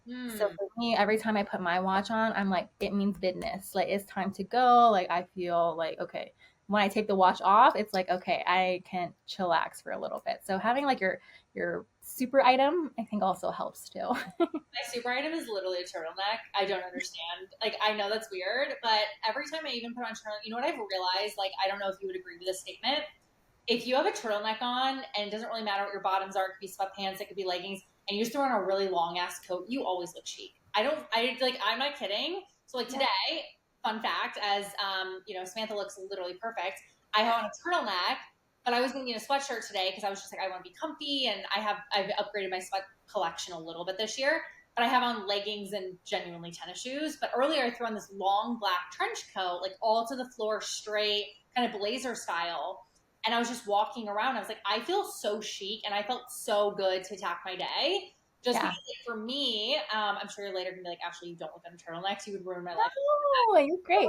So Hmm. for me, every time I put my watch on, I'm like, it means business. Like it's time to go. Like I feel like okay. When I take the watch off, it's like okay, I can chillax for a little bit. So having like your super item, I think also helps too. My super item is literally a turtleneck. I don't understand. Like, I know that's weird, but every time I even put on turtleneck, you know what I've realized? Like, I don't know if you would agree with this statement. If you have a turtleneck on and it doesn't really matter what your bottoms are, it could be sweatpants, it could be leggings, and you just throw on a really long ass coat, you always look chic. I'm not kidding. So like Yeah. today, fun fact, as Samantha looks literally perfect. I have on a turtleneck, but I was going to get a sweatshirt today because I was just like, I want to be comfy, and I've upgraded my sweat collection a little bit this year. But I have on leggings and genuinely tennis shoes. But earlier I threw on this long black trench coat, like all to the floor, straight, kind of blazer style, and I was just walking around. I was like, I feel so chic, and I felt so good to attack my day. Just Yeah. because, like, for me, I'm sure you're later gonna be like, actually, you don't look on turtlenecks. You would ruin my life. No, you're great.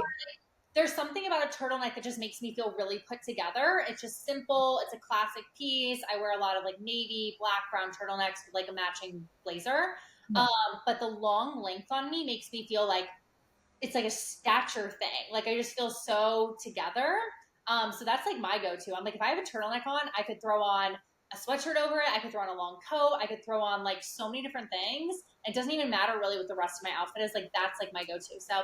There's something about a turtleneck that just makes me feel really put together. It's just simple. It's a classic piece. I wear a lot of like navy, black, brown turtlenecks with like a matching blazer. Yeah. Um, but the long length on me makes me feel like it's like a stature thing. Like I just feel so together. So that's like my go-to. I'm like, if I have a turtleneck on, I could throw on a sweatshirt over it. I could throw on a long coat. I could throw on like so many different things. It doesn't even matter really what the rest of my outfit is. Like that's like my go-to. So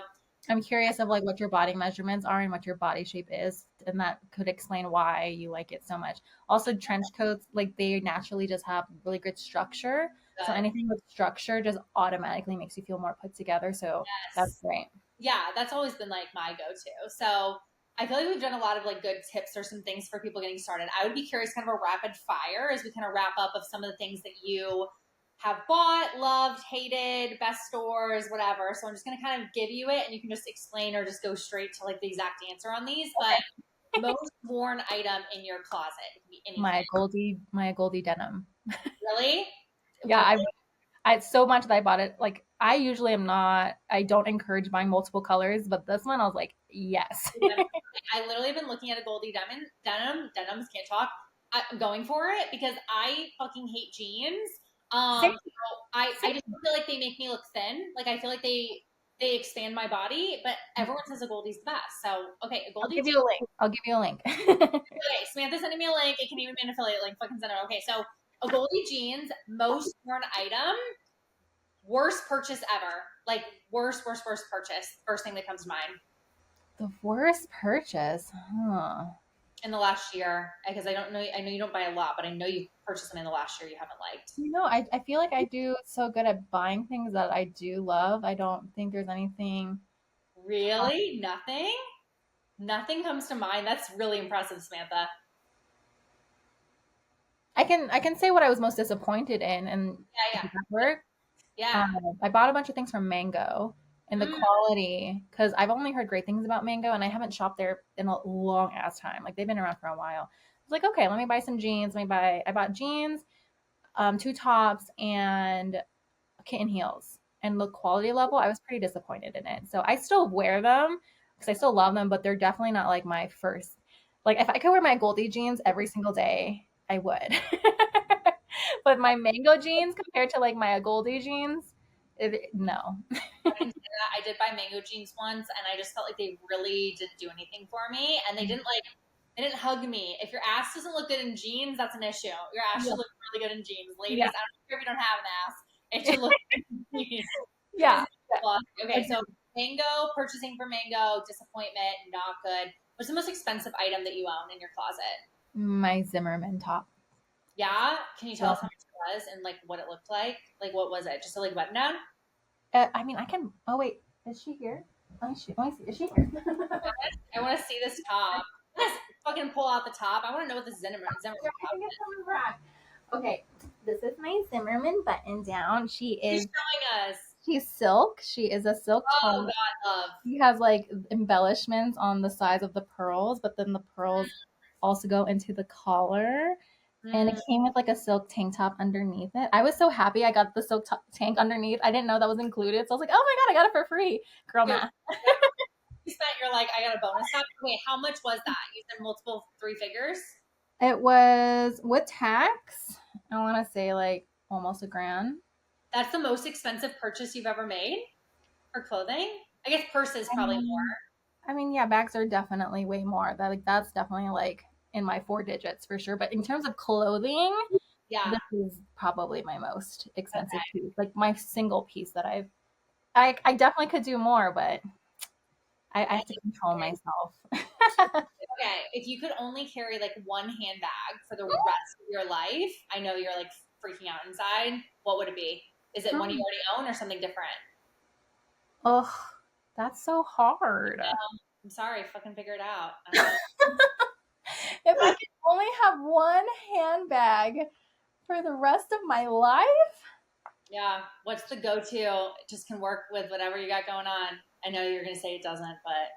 I'm curious of like what your body measurements are and what your body shape is, and that could explain why you like it so much. Also, trench coats, like they naturally just have really good structure. So good. anything with structure just automatically makes you feel more put together. So that's Yes. great. Yeah, that's always been like my go-to. So I feel like we've done a lot of like good tips or some things for people getting started. I would be curious, kind of a rapid fire as we kind of wrap up of some of the things that you have bought, loved, hated, best stores, whatever. So I'm just gonna kind of give you it and you can just explain or just go straight to like the exact answer on these. But most worn item in your closet. It can be anything. My Goldie denim. Really? Yeah, What I so much that I bought it. Like I usually am not. I don't encourage buying multiple colors, but this one I was like, yes. I literally have been looking at a Goldie denims, can't talk. I'm going for it because I fucking hate jeans. Same, I just feel like they make me look thin. Like I feel like they expand my body, but everyone says a Goldie's the best. So okay, a I'll Goldie give jean. you a link. I'll give you a link. Okay, Samantha sending me a link. It can even be an affiliate link. Fucking send it. Okay, so a Goldie jeans, most worn item, worst purchase ever. Like worst purchase. First thing that comes to mind The worst purchase, huh? in the last year, because I don't know. I know you don't buy a lot, but I know you purchased something in the last year you haven't liked. I feel like I do so good at buying things that I do love. I don't think there's anything. Really, nothing. Nothing comes to mind. That's really impressive, Samantha. I can say what I was most disappointed in, and Yeah, does that work? yeah, I bought a bunch of things from Mango, and the yeah. quality, because I've only heard great things about Mango, and I haven't shopped there in a long ass time. Like they've been around for a while. I was like, okay, let me buy some jeans. I bought jeans, two tops, and kitten heels. And the quality level, I was pretty disappointed in it. So I still wear them because I still love them, but they're definitely not like my first. Like if I could wear my Goldie jeans every single day, I would. But my Mango jeans compared to like my Goldie jeans, no. I did buy mango jeans once, and I just felt like they really didn't do anything for me, and they didn't hug me. If your ass doesn't look good in jeans, that's an issue. Your ass Yeah. should look really good in jeans, ladies. Yeah. I don't care if you don't have an ass; it should look good in jeans. Yeah. Okay, so mango purchasing for mango disappointment, not good. What's the most expensive item that you own in your closet? My Zimmerman top. Yeah, can you tell So, us how much it was and like what it looked like? Like what was it? Just a like button down? I mean, I can. Oh wait, is she here? Let me see. Is she here? I want to see this top. Let's fucking pull out the top. I want to know what the Zimmerman I top think it's is. coming back. Okay, this is my Zimmerman button down. She's showing us. She's silk. She is a silk Oh top. God, love. She has like embellishments on the sides of the pearls, but then the pearls also go into the collar. And it Mm, came with like a silk tank top underneath it. I was so happy I got the tank underneath. I didn't know that was included. So I was like, oh my God, I got it for free. Girl dude, math. you spent. You're like, I got a bonus top. Wait, how much was that? You said multiple three figures. It was with tax, I want to say like almost a grand. That's the most expensive purchase you've ever made for clothing. I guess purses probably more. I mean, yeah, bags are definitely way more. That's definitely like in my four digits for sure. But in terms of clothing, Yeah. this is probably my most expensive Okay. piece. Like my single piece that I definitely could do more, but I have to control myself. Okay. If you could only carry like one handbag for the rest of your life, I know you're like freaking out inside. What would it be? Is it one you already own or something different? Oh, that's so hard. I'm sorry, fucking figure it out. If I could only have one handbag for the rest of my life, Yeah. What's the go-to? It just can work with whatever you got going on. I know you're gonna say it doesn't, but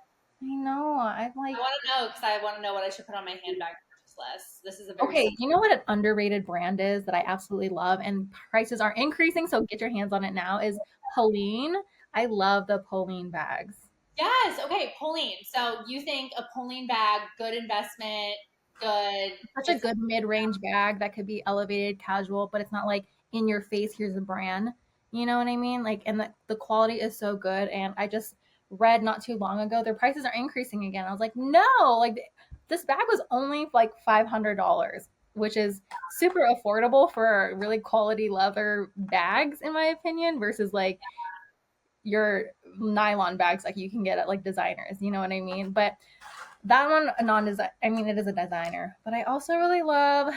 I know. I'm I like, want to know because I want to know what I should put on my handbag purchase list. This is a very okay, you know what an underrated brand is that I absolutely love, and prices are increasing, so get your hands on it now, is Pauline. I love the Pauline bags. yes. Okay, Pauline. So you think a Pauline bag, good investment, good. Such a Just good mid-range bag that could be elevated, casual, but it's not like in your face, here's a brand. You know what I mean? Like, and the quality is so good. And I just read not too long ago, their prices are increasing again. I was like, no, like this bag was only like $500, which is super affordable for really quality leather bags, in my opinion, versus like your nylon bags like you can get at like designers. You know what I mean? But that one, a non-design. I mean, it is a designer, but I also really love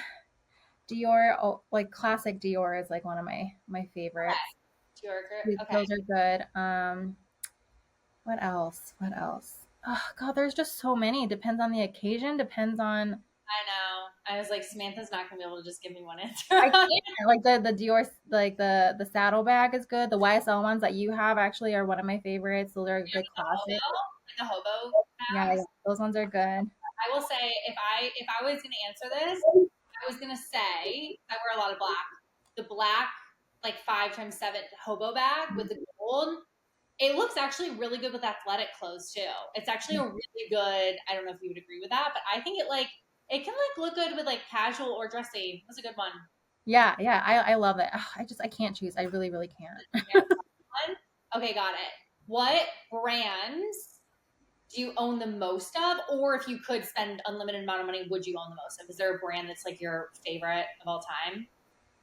Dior. Oh, like classic Dior is like one of my favorites. okay. Those are good. What else? What else? Oh God, there's just so many. Depends on the occasion. Depends on. I know. I was like, Samantha's not gonna be able to just give me one answer. I can't like the Dior, like the saddle bag is good. The YSL ones that you have actually are one of my favorites. Those are a good classic. Like the hobo Yeah, bags. those ones are good. I will say if I was gonna answer this, I was gonna say I wear a lot of black. The black like 5x7 hobo bag with the gold. It looks actually really good with athletic clothes too. It's actually a really good. I don't know if you would agree with that, but I think it can like look good with like casual or dressy. That's a good one. Yeah, yeah, I love it. Ugh, I can't choose. I really, really can't. Yeah, fun. Okay, got it. What brands do you own the most of, or if you could spend unlimited amount of money, would you own the most of? Is there a brand that's like your favorite of all time?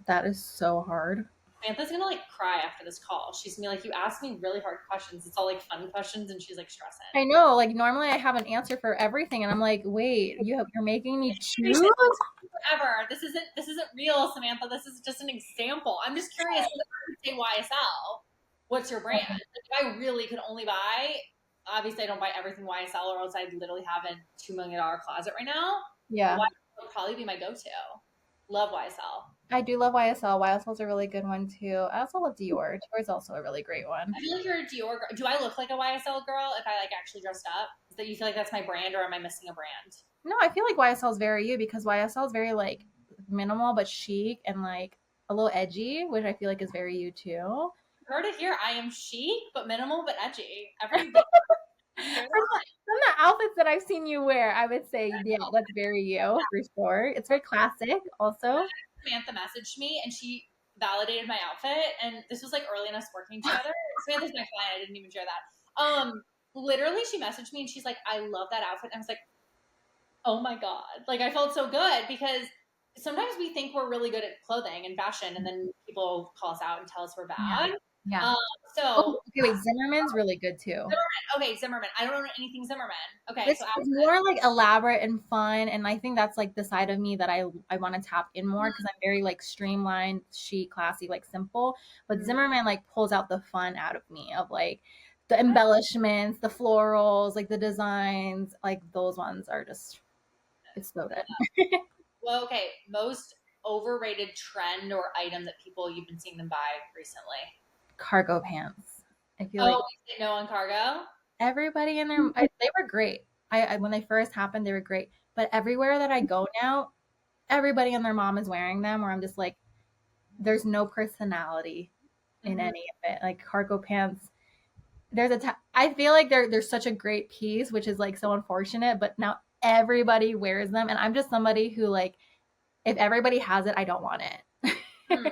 That is so hard. Samantha's gonna like cry after this call. She's gonna be like, "You asked me really hard questions. It's all like fun questions," and she's like stressing. I know, like normally I have an answer for everything, and I'm like, wait, you're making me choose? Forever. This isn't real, Samantha. This is just an example. I'm just curious. If I would say YSL, what's your brand? Like, if I really could only buy, obviously I don't buy everything YSL, or else I'd literally have a $2 million closet right now. But Yeah, YSL would probably be my go-to. Love YSL. I do love YSL. YSL is a really good one too. I also love Dior. Dior is also a really great one. I feel like you're a Dior girl. Do I look like a YSL girl if I like actually dressed up? Is that you feel like that's my brand, or am I missing a brand? No, I feel like YSL is very you because YSL is very like minimal but chic and like a little edgy, which I feel like is very you too. Heard it here. I am chic, but minimal, but edgy. Every day. You hear that? From the outfits that I've seen you wear, I would say, yeah, that's very you for sure. It's very classic, also. Samantha messaged me and she validated my outfit, and this was like early in us working together. Samantha's my client. I didn't even share that. Literally, she messaged me and she's like, "I love that outfit." And I was like, "Oh my god!" Like I felt so good because sometimes we think we're really good at clothing and fashion, and then people call us out and tell us we're Yeah. bad. Yeah. Um, Oh, so okay, wait. Zimmerman's really good too. Okay, Zimmerman. I don't know anything Zimmerman. Okay, It's, so it's more like elaborate and fun, and I think that's like the side of me that I want to tap in more because I'm very like streamlined, chic, classy, like simple. But Zimmerman like pulls out the fun out of me of like the embellishments, the florals, like the designs, like those ones are just it's so good. well, okay, most overrated trend or item that people you've been seeing them buy recently. Cargo pants. I feel Oh, like we say no on cargo. everybody in there, they were great. I when they first happened, they were great. But everywhere that I go now, everybody and their mom is wearing them. Where I'm just like, there's no personality in Mm-hmm. any of it. Like cargo pants. I feel like they're such a great piece, which is like so unfortunate. But now everybody wears them, and I'm just somebody who like, if everybody has it, I don't want it. Mm,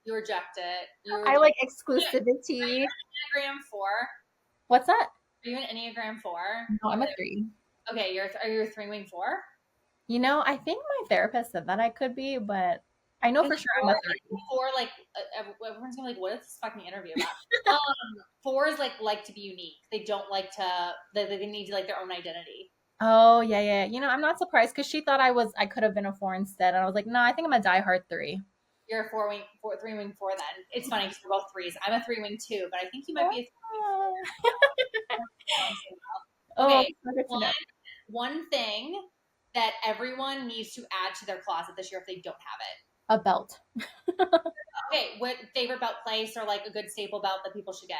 you reject it. You I reject. like Are exclusivity. you an Enneagram 4? What's that? Are you an Enneagram 4? No, I'm a 3. Okay, are you a 3-wing 4? You know, I think my therapist said that I could be, but I know for Because sure I'm four, a 3. four like everyone's gonna be like, what is this fucking interview about? Fours like to be unique. They don't like to. They need like their own identity. Oh, yeah, yeah. You know, I'm not surprised because she thought I could have been a 4 instead. And I was like, no, I think I'm a diehard 3. You're a 3-wing 4. Then it's funny because we're both threes. I'm a 3-wing 2, but I think you might be a 3-wing 4. Oh, Okay, so good to one know. one thing that everyone needs to add to their closet this year if they don't have it. A belt. Okay, what favorite belt place or like a good staple belt that people should get?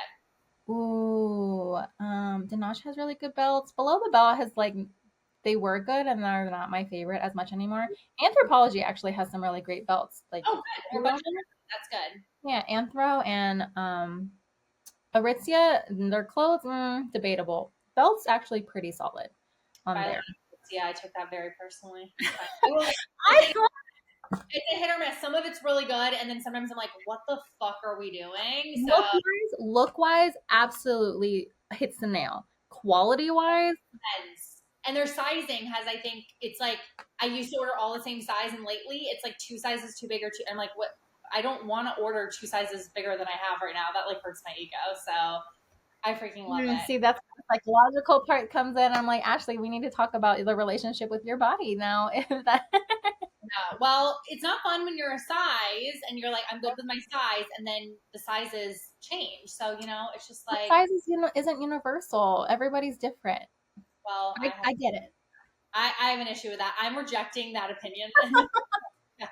Ooh, Danache has really good belts. Below the belt has like they were good and they're not my favorite as much anymore. Anthropology actually has some really great belts. Like Oh, good. We're both. That's good. yeah, Anthro and Aritzia, their clothes, debatable. Belts actually pretty solid on Violet. there. Yeah, I took that very personally. I It's a hit or miss. Some of it's really good, and then sometimes I'm like, "What the fuck are we doing?" So look wise, absolutely hits the nail. Quality wise, depends. And their sizing has, I think, it's like I used to order all the same size, and lately it's like 2 sizes too big or too. I'm like, what? I don't want to order 2 sizes bigger than I have right now. That like hurts my ego. So I freaking love it. see that's the psychological part comes in. I'm like, Ashley, we need to talk about the relationship with your body now. If that Yeah. Well, it's not fun when you're a size and you're like, I'm good with my size, and then the sizes change. So it's just like, size isn't universal. Everybody's different. well, I get it. I have an issue with that. I'm rejecting that opinion. Yes.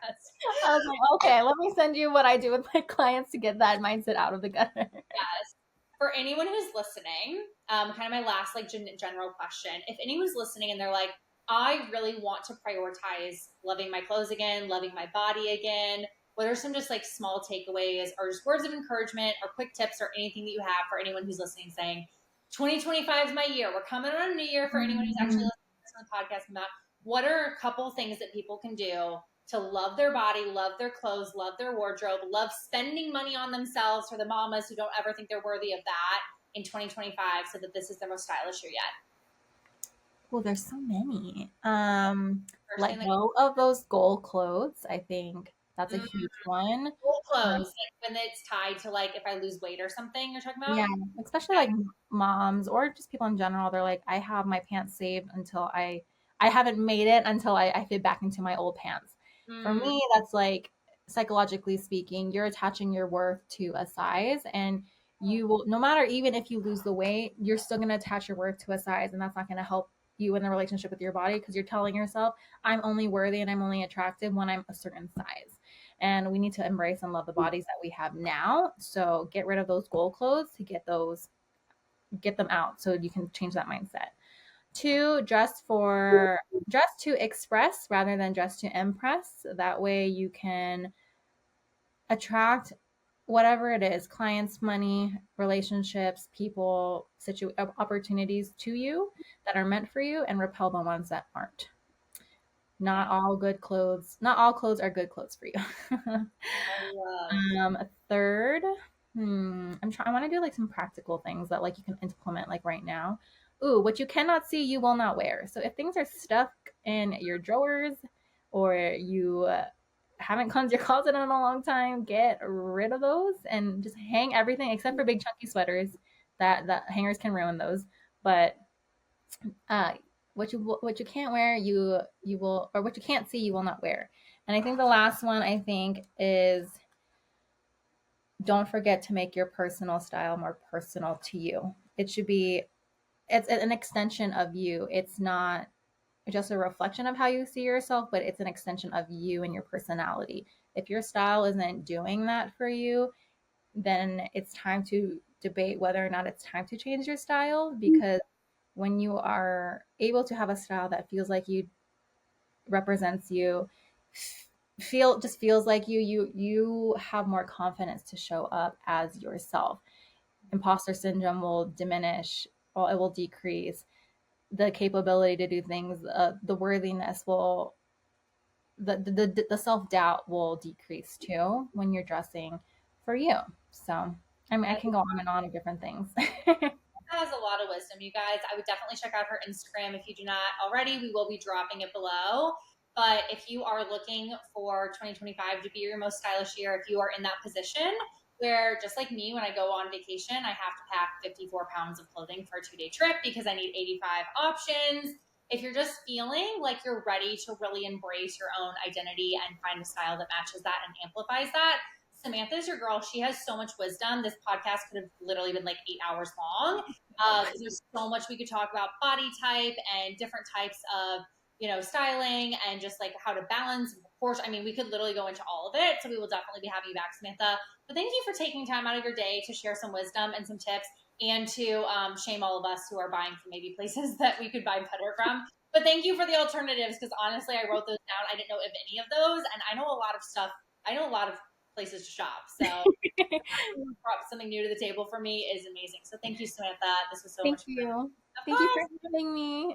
I was like, okay, let me send you what I do with my clients to get that mindset out of the gutter. Yes. For anyone who's listening, kind of my last like general question. If anyone's listening and they're like, I really want to prioritize loving my clothes again, loving my body again. what are some just like small takeaways or just words of encouragement or quick tips or anything that you have for anyone who's listening saying 2025 is my year. We're coming on a new year for anyone who's actually listening to the podcast about what are a couple things that people can do to love their body, love their clothes, love their wardrobe, love spending money on themselves for the mamas who don't ever think they're worthy of that in 2025 so that this is their most stylish year yet. Well, there's so many. First Let thing that go of those goal clothes. I think that's a huge one. full clothes, like when it's tied to like if I lose weight or something you're talking about? Yeah, especially like moms or just people in general. They're like, I have my pants saved until I haven't made it until I fit back into my old pants. For Mm, me, that's like psychologically speaking, you're attaching your worth to a size, and you will, no matter even if you lose the weight, you're still going to attach your worth to a size, and that's not going to help you in the relationship with your body because you're telling yourself, I'm only worthy and I'm only attractive when I'm a certain size. And we need to embrace and love the bodies that we have now. So get rid of those gold clothes to get them out so you can change that mindset. Two, dress to express rather than dress to impress. That way you can attract whatever it is, clients, money, relationships, people, opportunities to you that are meant for you, and repel the ones that aren't. Not all clothes are good clothes for you. I love. A third, I want to do like some practical things that like you can implement like right now. Ooh, what you cannot see, you will not wear. So if things are stuck in your drawers or you haven't cleansed your closet in a long time, get rid of those and just hang everything except for big chunky sweaters. That hangers can ruin those. But uh, what you can't wear, you will, or what you can't see, you will not wear. And I think the last one I think is don't forget to make your personal style more personal to you. It should be it's an extension of you. It's not just a reflection of how you see yourself, but it's an extension of you and your personality. If your style isn't doing that for you, then it's time to debate whether or not it's time to change your style because when you are able to have a style that feels like you represents you, feels like you have more confidence to show up as yourself. Imposter syndrome will diminish or it will decrease. The capability to do things, the worthiness will, the self doubt will decrease too when you're dressing for you. So, I mean, I can go on and on of different things. Has a lot of wisdom, you guys. I would definitely check out her Instagram if you do not already. We will be dropping it below. But if you are looking for 2025 to be your most stylish year, if you are in that position where, just like me, when I go on vacation, I have to pack 54 pounds of clothing for a 2-day trip because I need 85 options. If you're just feeling like you're ready to really embrace your own identity and find a style that matches that and amplifies that, Samantha's your girl. She has so much wisdom. This podcast could have literally been like 8 hours long. There's so much we could talk about body type and different types of, styling and just like how to balance. Of course, I mean, we could literally go into all of it. So we will definitely be having you back, Samantha. But thank you for taking time out of your day to share some wisdom and some tips and to shame all of us who are buying from maybe places that we could buy better from. But thank you for the alternatives because honestly, I wrote those down. I didn't know of any of those. And I know a lot of stuff. I know a lot of places to shop. So brought something new to the table for me is amazing. So thank you, Samantha. This was so Thank much fun. you. Of Thank you for course. having me.